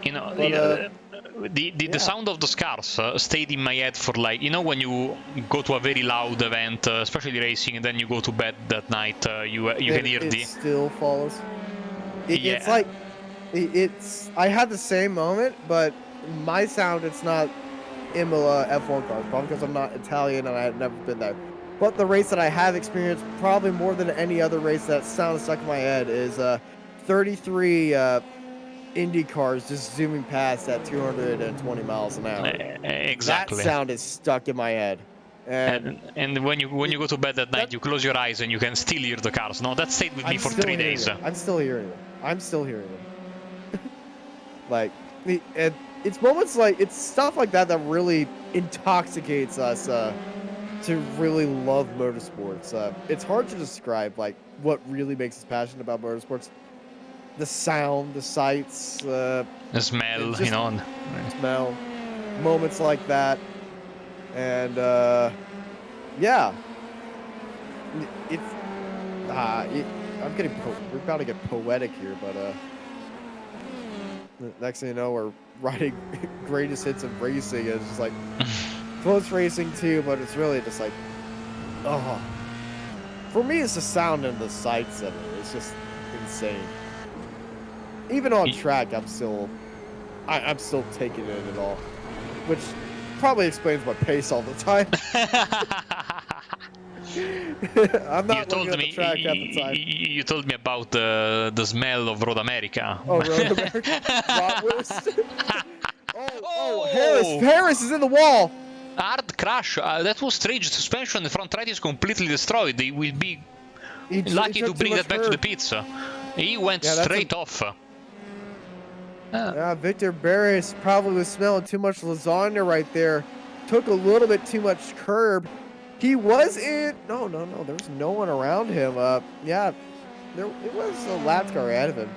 You know, But, the sound of those cars stayed in my head for like, you know, when you go to a very loud event, especially racing, and then you go to bed that night, you can hear it the... still follows. Yeah. It's like, I had the same moment, but my sound, it's not Imola F1 cars, probably because I'm not Italian and I had never been there. But the race that I have experienced, probably more than any other race that sound stuck in my head, is 33 Indy cars just zooming past at 220 miles an hour. Exactly. That sound is stuck in my head. And when you go to bed at night, you close your eyes and you can still hear the cars. No, that stayed with me for 3 days. I'm still hearing them. I'm still hearing them. Like, it's moments like, it's stuff like that that really intoxicates us to really love motorsports. It's hard to describe, like, what really makes us passionate about motorsports. The sound, the sights, the smell, you know. Smell, moments like that, and yeah, we're about to get poetic here, but next thing you know, we're writing greatest hits of racing. It's just like close racing too, but it's really just like, oh, for me, it's the sound and the sights of it. It's just insane. Even on track, I'm still taking it all, which probably explains my pace all the time. I'm not looking at the track at the time. You told me about the smell of Road America. Oh, Road America? Bratwurst? Oh, Harris is in the wall. Hard crash. That was strange. Suspension, the front right is completely destroyed. They will be lucky to bring that back to the pits. He went straight off. Yeah, Victor Barris probably was smelling too much lasagna right there. Took a little bit too much curb. He was in... No. There was no one around him. Yeah, it was a lap car ahead of him.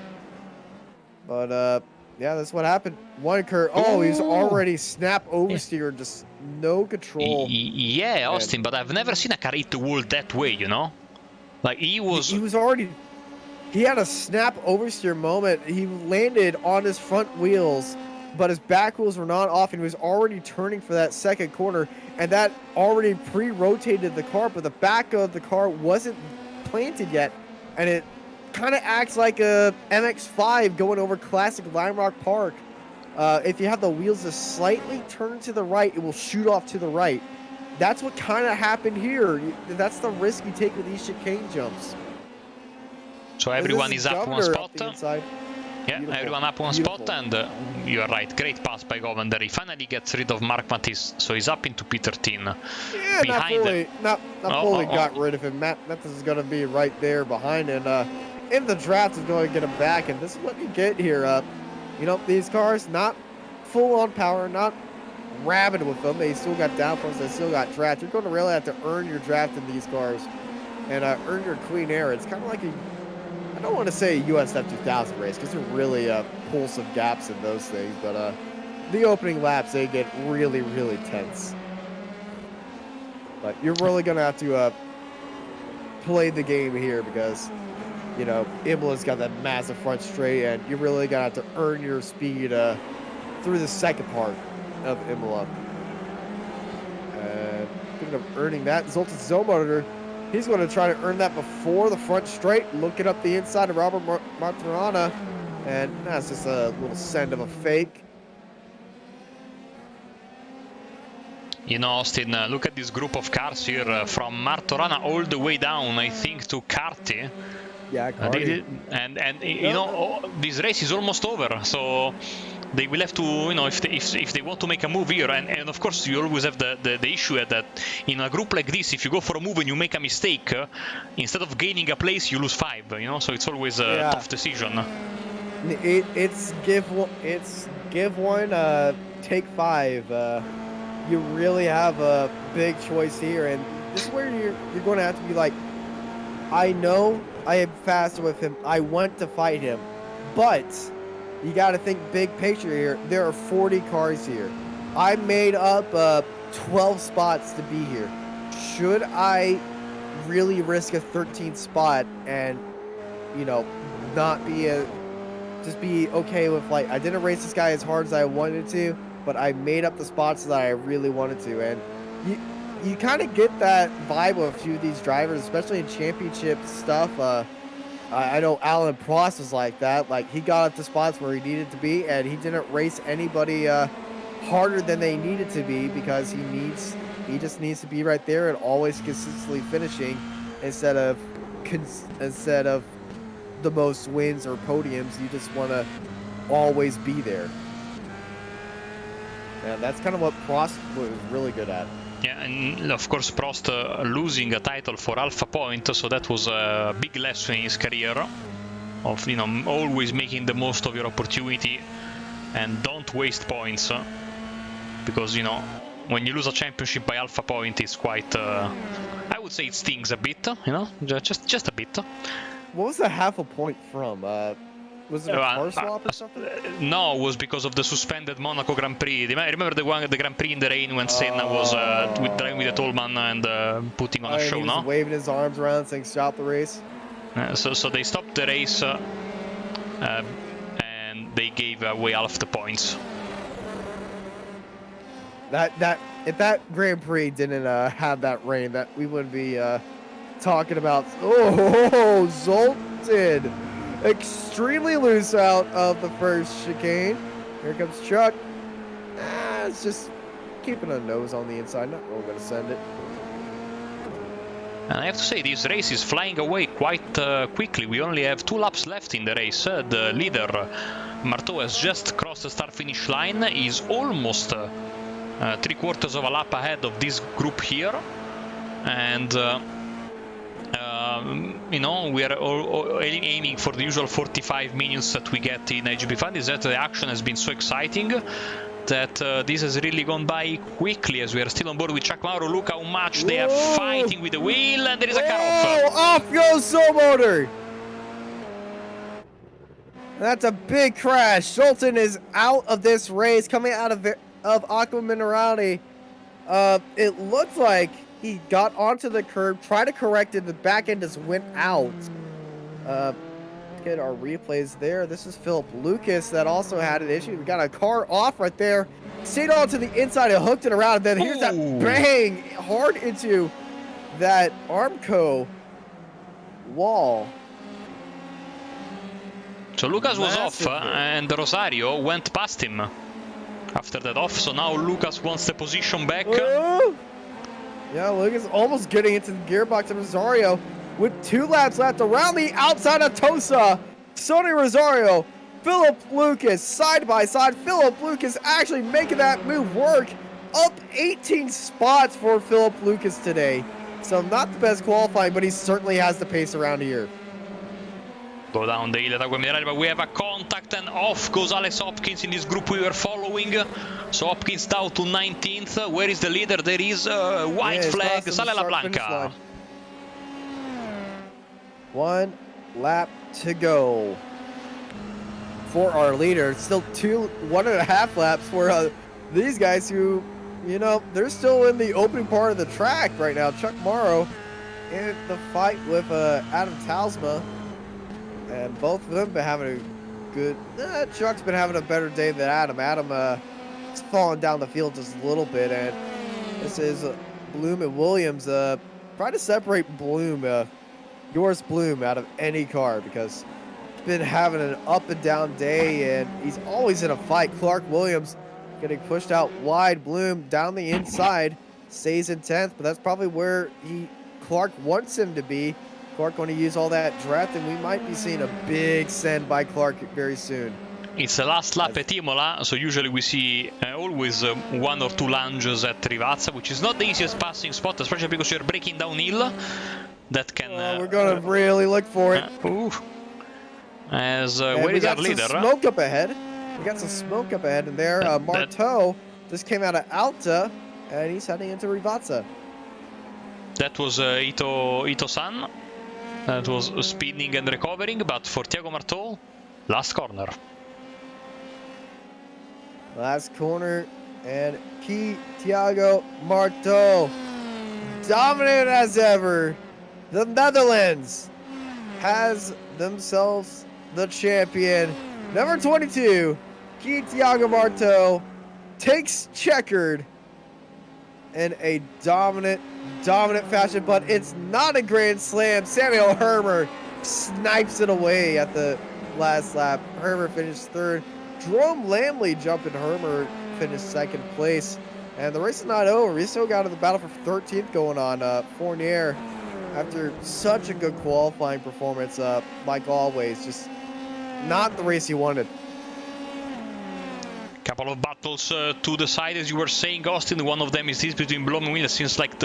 But, yeah, that's what happened. One curb. Oh, he's already snap oversteer. Just no control. Yeah, Austin, but I've never seen a car hit the wall that way, you know? Like, he was already... He had a snap oversteer moment. He landed on his front wheels, but his back wheels were not off, and he was already turning for that second corner, and that already pre-rotated the car, but the back of the car wasn't planted yet, and it kind of acts like a MX-5 going over classic Lime Rock Park. If you have the wheels just slightly turned to the right, it will shoot off to the right. That's what kind of happened here. That's the risk you take with these chicane jumps. So everyone is up one spot. Yeah, beautiful. Everyone up one spot, and you are right. Great pass by Govender. He finally gets rid of Mark Matisse, so he's up into P13. Yeah, not fully got rid of him. Matisse is going to be right there behind, and in the draft is going to get him back, and this is what you get here. You know, these cars, not full on power, not rabid with them. They still got downforce, they still got draft. You're going to really have to earn your draft in these cars and earn your clean air. It's kind of like I don't want to say a USF 2000 race because there really pull some gaps in those things, but the opening laps, they get really, really tense. But you're really going to have to play the game here because, you know, Imola's got that massive front straight, and you're really going to have to earn your speed through the second part of Imola. speaking of earning that, Zoltan Zomotor, he's going to try to earn that before the front straight, looking up the inside of Robert Martirana, and that's just a little send of a fake. You know, Austin, look at this group of cars here, from Martorana all the way down, I think, to Carty. Yeah, Carty. And you know, this race is almost over, so they will have to, you know, if they want to make a move here, and of course you always have the issue that in a group like this, if you go for a move and you make a mistake, instead of gaining a place, you lose 5, you know, so it's always a tough decision. It's give one, take 5. You really have a big choice here, and this is where you're going to have to be like, I know I am faster with him, I want to fight him, but you got to think big picture here. There are 40 cars here. I made up 12 spots to be here. Should I really risk a 13th spot and, you know, not be just be okay with, like, I didn't race this guy as hard as I wanted to, but I made up the spots that I really wanted to, and you kind of get that vibe of a few of these drivers, especially in championship stuff. I know Alan Prost was like that. Like, he got up to spots where he needed to be, and he didn't race anybody harder than they needed to be, because he just needs to be right there and always consistently finishing instead of the most wins or podiums. You just want to always be there. And that's kind of what Prost was really good at. Yeah, and of course Prost losing a title for Alpha Point, so that was a big lesson in his career of, you know, always making the most of your opportunity and don't waste points, because, you know, when you lose a championship by Alpha Point, it's quite, I would say it stings a bit, you know, just a bit. What was the half a point from? Was it a car swap or something? No, it was because of the suspended Monaco Grand Prix. Remember the Grand Prix in the rain when Senna was driving with the Tollman and putting on a show, he no? was waving his arms around saying stop the race. So they stopped the race and they gave away half the points. If that Grand Prix didn't have that rain, that we wouldn't be talking about. Oh, Zoltan! Extremely loose out of the first chicane. Here comes Chuck. It's just keeping a nose on the inside. Not really going to send it. And I have to say, this race is flying away quite quickly. We only have 2 laps left in the race. The leader, Marteau, has just crossed the start-finish line. He's almost 3/4 of a lap ahead of this group here. And you know, we are all aiming for the usual 45 minutes that we get in iGPFun. Is that the action has been so exciting that this has really gone by quickly, as we are still on board with Chuck Mauro. Look how much they are fighting with the wheel, and there is a car off. Off goes Zomotor. That's a big crash. Zoltan is out of this race, coming out of Aqua Minerale. It looks like he got onto the curb, tried to correct it, the back end just went out. Get our replays there. This is Philip Lucas that also had an issue. We got a car off right there. Stayed on to the inside and hooked it around. And then here's that bang hard into that Armco wall. So Lucas was off, and Rosario went past him after that off. So now Lucas wants the position back. Yeah, Lucas almost getting into the gearbox of Rosario with 2 laps left around the outside of Tosa. Sonny Rosario, Philip Lucas, side by side. Philip Lucas actually making that move work. Up 18 spots for Philip Lucas today. So not the best qualifying, but he certainly has the pace around here. Go down the hill at Aqua Minerale, but we have a contact, and off goes Alex Hopkins in this group we were following. So Hopkins down to 19th. Where is the leader? There is a white flag. Sale La Blanca. 1 lap to go for our leader. Still 1.5 laps for these guys who, you know, they're still in the opening part of the track right now. Chuck Morrow in the fight with Adam Talsma. And both of them been having a good... Chuck's been having a better day than Adam. Adam is falling down the field just a little bit, and this is Bloom and Williams. Try to separate Bloom, Joris Bloom, out of any car because he's been having an up and down day, and he's always in a fight. Clark Williams getting pushed out wide. Bloom down the inside, stays in 10th, but that's probably where Clark wants him to be. Clark going to use all that draft, and we might be seeing a big send by Clark very soon. It's the last lap at Imola, so usually we see always 1 or 2 lunges at Rivazza, which is not the easiest passing spot, especially because you're breaking downhill. That can... we're going to really look for it. Where is our leader? Smoke up ahead. We got some smoke up ahead, and there, Marteau just came out of Alta, and he's heading into Rivazza. That was Ito-san. That was speeding and recovering, but for Thiago Marteau, last corner. Last corner, and Thiago Marteau, dominant as ever. The Netherlands has themselves the champion. Number 22, Thiago Marteau, takes checkered in a dominant fashion, but it's not a grand slam. Samuel Hermer snipes it away at the last lap. Hermer finished 3rd. Jerome Lamley jumped in. Hermer finished 2nd place. And the race is not over. We still got to the battle for 13th going on. Fournier, after such a good qualifying performance, like always, just not the race he wanted. Couple of battles to the side, as you were saying, Austin. One of them is this between Blom and Williams. Seems like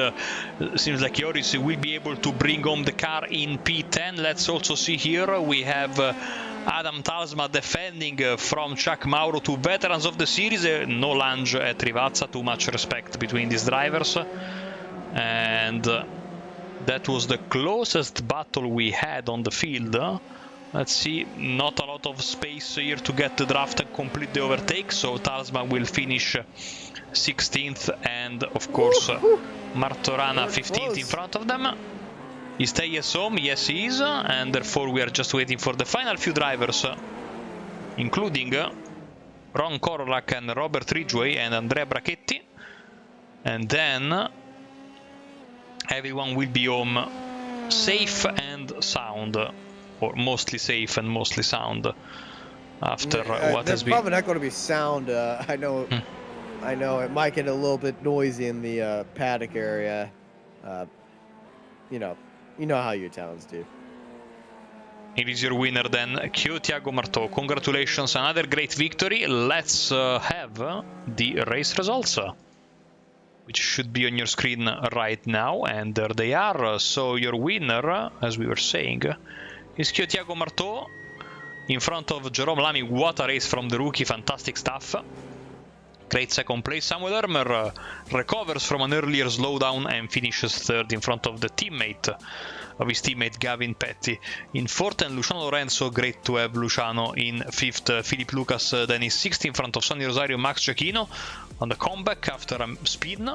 Joris will be able to bring home the car in P10. Let's also see here we have Adam Talsma defending from Chuck Mauro, 2 veterans of the series. No lunge at Rivazza, too much respect between these drivers. And that was the closest battle we had on the field. Let's see, not a lot of space here to get the draft and complete the overtake, so Talsma will finish 16th, and of course Martorana 15th in front of them. Is Tejas home? Yes, he is, and therefore we are just waiting for the final few drivers, including Ron Korolak and Robert Ridgway and Andrea Brachetti, and then everyone will be home safe and sound. Or mostly safe and mostly sound after what has been. Probably not going to be sound. I know it might get a little bit noisy in the paddock area. You know how your towns do. It is your winner then, Thiago Marteau. Congratulations, another great victory. Let's have the race results, which should be on your screen right now, and there they are. So your winner, as we were saying, is Thiago Marteau in front of Jerome Lamy. What a race from the rookie, fantastic stuff. Great 2nd place. Samuel Hermer recovers from an earlier slowdown and finishes 3rd in front of his teammate Gavin Petty in 4th, and Luciano Lorenzo, great to have Luciano in 5th. Philip Lucas then is 6th in front of Sonny Rosario. Max Giacchino on the comeback after a spin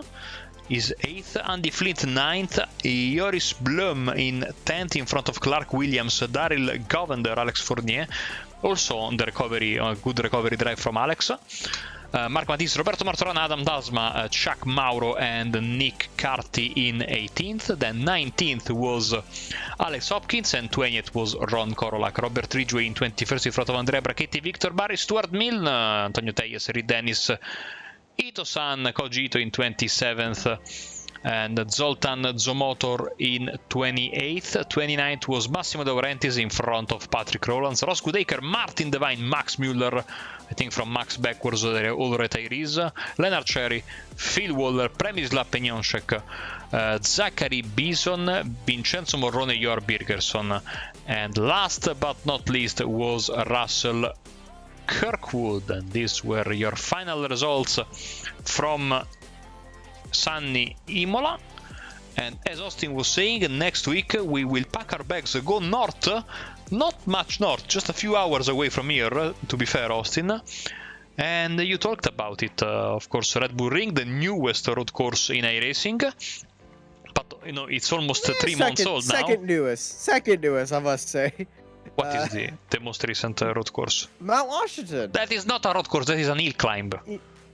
is 8th, Andy Flint 9th, Joris Blum in 10th in front of Clark Williams, Daryl Govender, Alex Fournier, also on the recovery, a good recovery drive from Alex. Mark Matisse, Roberto Martorana, Adam Dalsma, Chuck Mauro and Nick Carty in 18th. Then 19th was Alex Hopkins and 20th was Ron Korolak. Robert Ridgway in 21st in front of Andrea Brachetti, Victor Barry, Stuart Milne, Antonio Tejas, Reed Dennis, Ito-san, Koji Ito in 27th, and Zoltan Zomotor in 28th. 29th was Massimo De Laurentiis in front of Patrick Rowlands, Ross Goodacre, Martin Devine, Max Mueller. I think from Max backwards they're all retirees. Leonard Cherry, Phil Waller, Przemysław Peniążek, Zachary Bison, Vincenzo Morrone, Jor Birgersson, and last but not least was Russell Kirkwood. And these were your final results from sunny Imola. And as Austin was saying, next week we will pack our bags, go north, not much north, just a few hours away from here, to be fair, Austin. And you talked about it, of course, Red Bull Ring, the newest road course in iRacing. But, you know, it's almost 3 months old now. Second newest, I must say. What is the most recent road course? Mount Washington. That is not a road course, that is an hill climb.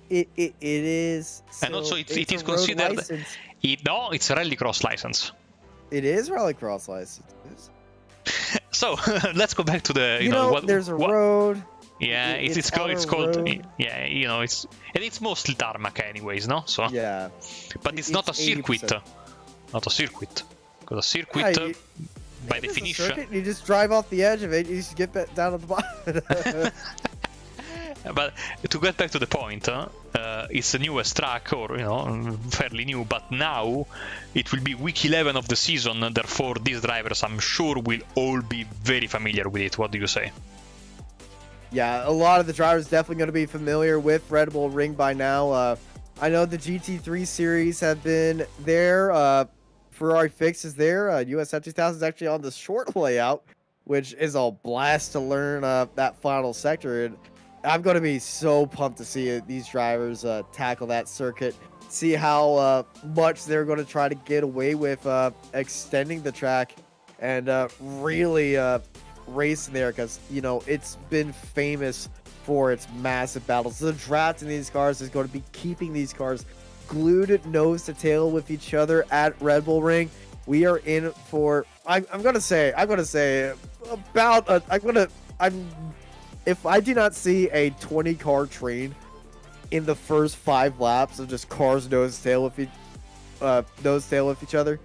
It is. So And also it is a road considered... license. No, it's a rallycross license. It is rallycross license. So let's go back to the there's a road. Yeah, it's called yeah, it's mostly tarmac anyways, no? So yeah, but it's not a circuit. 80%. Not a circuit. Because a circuit by definition circuit, you just drive off the edge of it, you just get that down at the bottom. But to get back to the point, it's the newest track, or fairly new, but now it will be week 11 of the season, therefore these drivers, I'm sure, will all be very familiar with it. What do you say? Yeah, a lot of the drivers definitely going to be familiar with Red Bull Ring by now. I know the GT3 series have been there. Ferrari Fix is there. USF 2000 is actually on the short layout, which is a blast to learn that final sector. And I'm going to be so pumped to see these drivers tackle that circuit, see how much they're going to try to get away with extending the track and really racing there, because, it's been famous for its massive battles. The draft in these cars is going to be keeping these cars glued nose to tail with each other at Red Bull Ring. We are in for, I'm gonna say about if I do not see a 20 car train in the first 5 laps of just cars nose to tail with each other,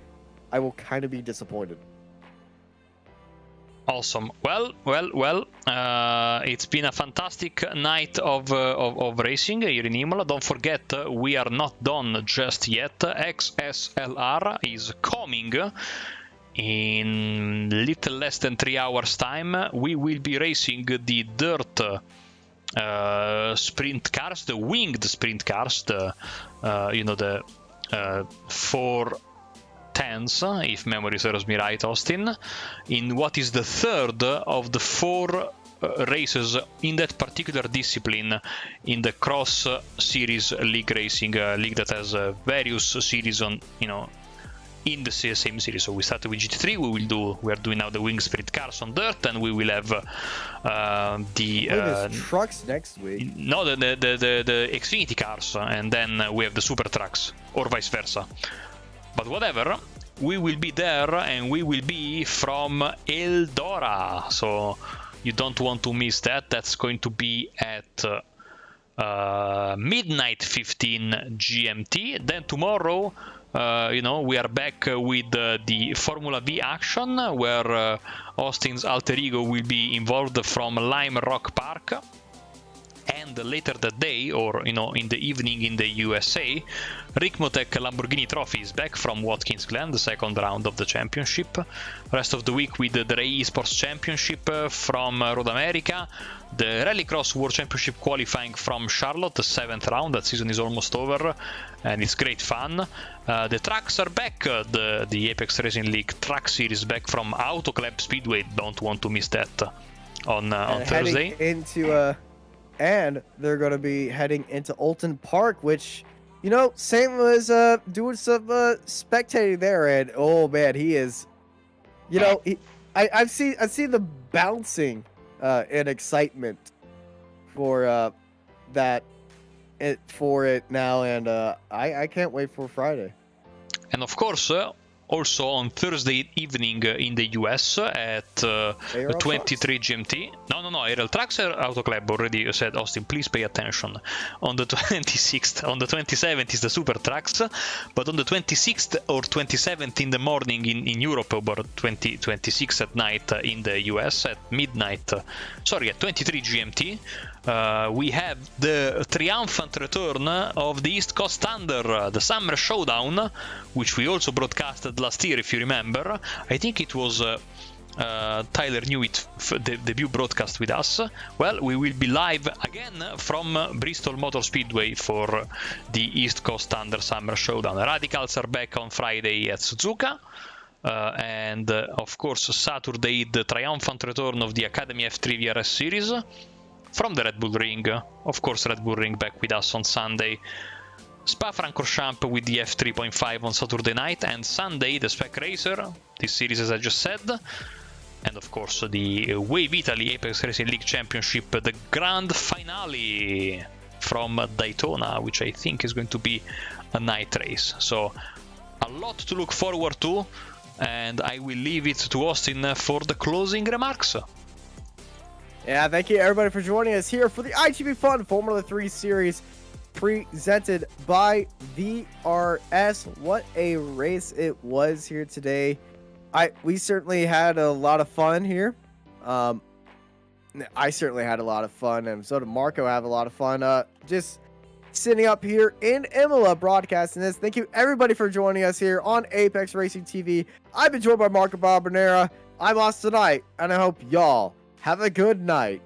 I will kind of be disappointed. Awesome. Well. It's been a fantastic night of racing here in Imola. Don't forget, we are not done just yet. XSLR is coming in little less than 3 hours time. We will be racing the dirt sprint cars, the winged sprint cars, the 410s, if memory serves me right, Austin, in what is the third of the 4 races in that particular discipline in the cross series league racing league that has various series on in the same series. So we started with GT3, we are doing now the wing sprint cars on dirt, and we will have the trucks next week. No, the Xfinity cars, and then we have the super trucks, or vice versa. But whatever, we will be there, and we will be from Eldora, so you don't want to miss that. That's going to be at midnight 15 GMT. Then tomorrow, we are back with the Formula V action, where Austin's alter ego will be involved from Lime Rock Park. And later that day, or in the evening in the USA, Ricmotec Lamborghini Trophy is back from Watkins Glen, the second round of the championship. Rest of the week with the Esports Championship from Road America, the Rallycross World Championship qualifying from Charlotte, the 7th round. That season is almost over, and it's great fun. The tracks are back. The Apex Racing League Track Series back from Auto Club Speedway. Don't want to miss that on Thursday. And they're going to be heading into Alton Park, which, Sam was doing some spectating there, and oh man, he is, I've seen the bouncing and excitement for for it now, and I can't wait for Friday. And of course, also on Thursday evening in the US at 23 GMT. No, Aerial Trucks are Auto Club, already said. Austin, please pay attention. On the 26th, on the 27th is the Super Trucks, but on the 26th or 27th in the morning in Europe, or 26th at night in the US at midnight, at 23 GMT, we have the triumphant return of the East Coast Thunder, the Summer Showdown, which we also broadcasted last year, if you remember. I think it was Tyler Newitt, the debut broadcast with us. Well, we will be live again from Bristol Motor Speedway for the East Coast Thunder Summer Showdown. Radicals are back on Friday at Suzuka. And of course, Saturday, the triumphant return of the Academy F3 VRS series from the Red Bull Ring. Of course, Red Bull Ring back with us on Sunday. Spa-Francorchamps with the F3.5 on Saturday night, and Sunday the Spec Racer, this series as I just said, and of course the Wave Italy Apex Racing League Championship, the grand finale. from Daytona, which I think is going to be a night race. So a lot to look forward to, and I will leave it to Austin for the closing remarks. Yeah, thank you everybody for joining us here for the iGPFun Formula 3 series presented by VRS. What a race it was here today. We certainly had a lot of fun here. I certainly had a lot of fun, and so did Marco have a lot of fun. Just sitting up here in Imola broadcasting this. Thank you everybody for joining us here on Apex Racing TV. I've been joined by Marco Barbonera. I'm Austin Knight, and I hope y'all have a good night.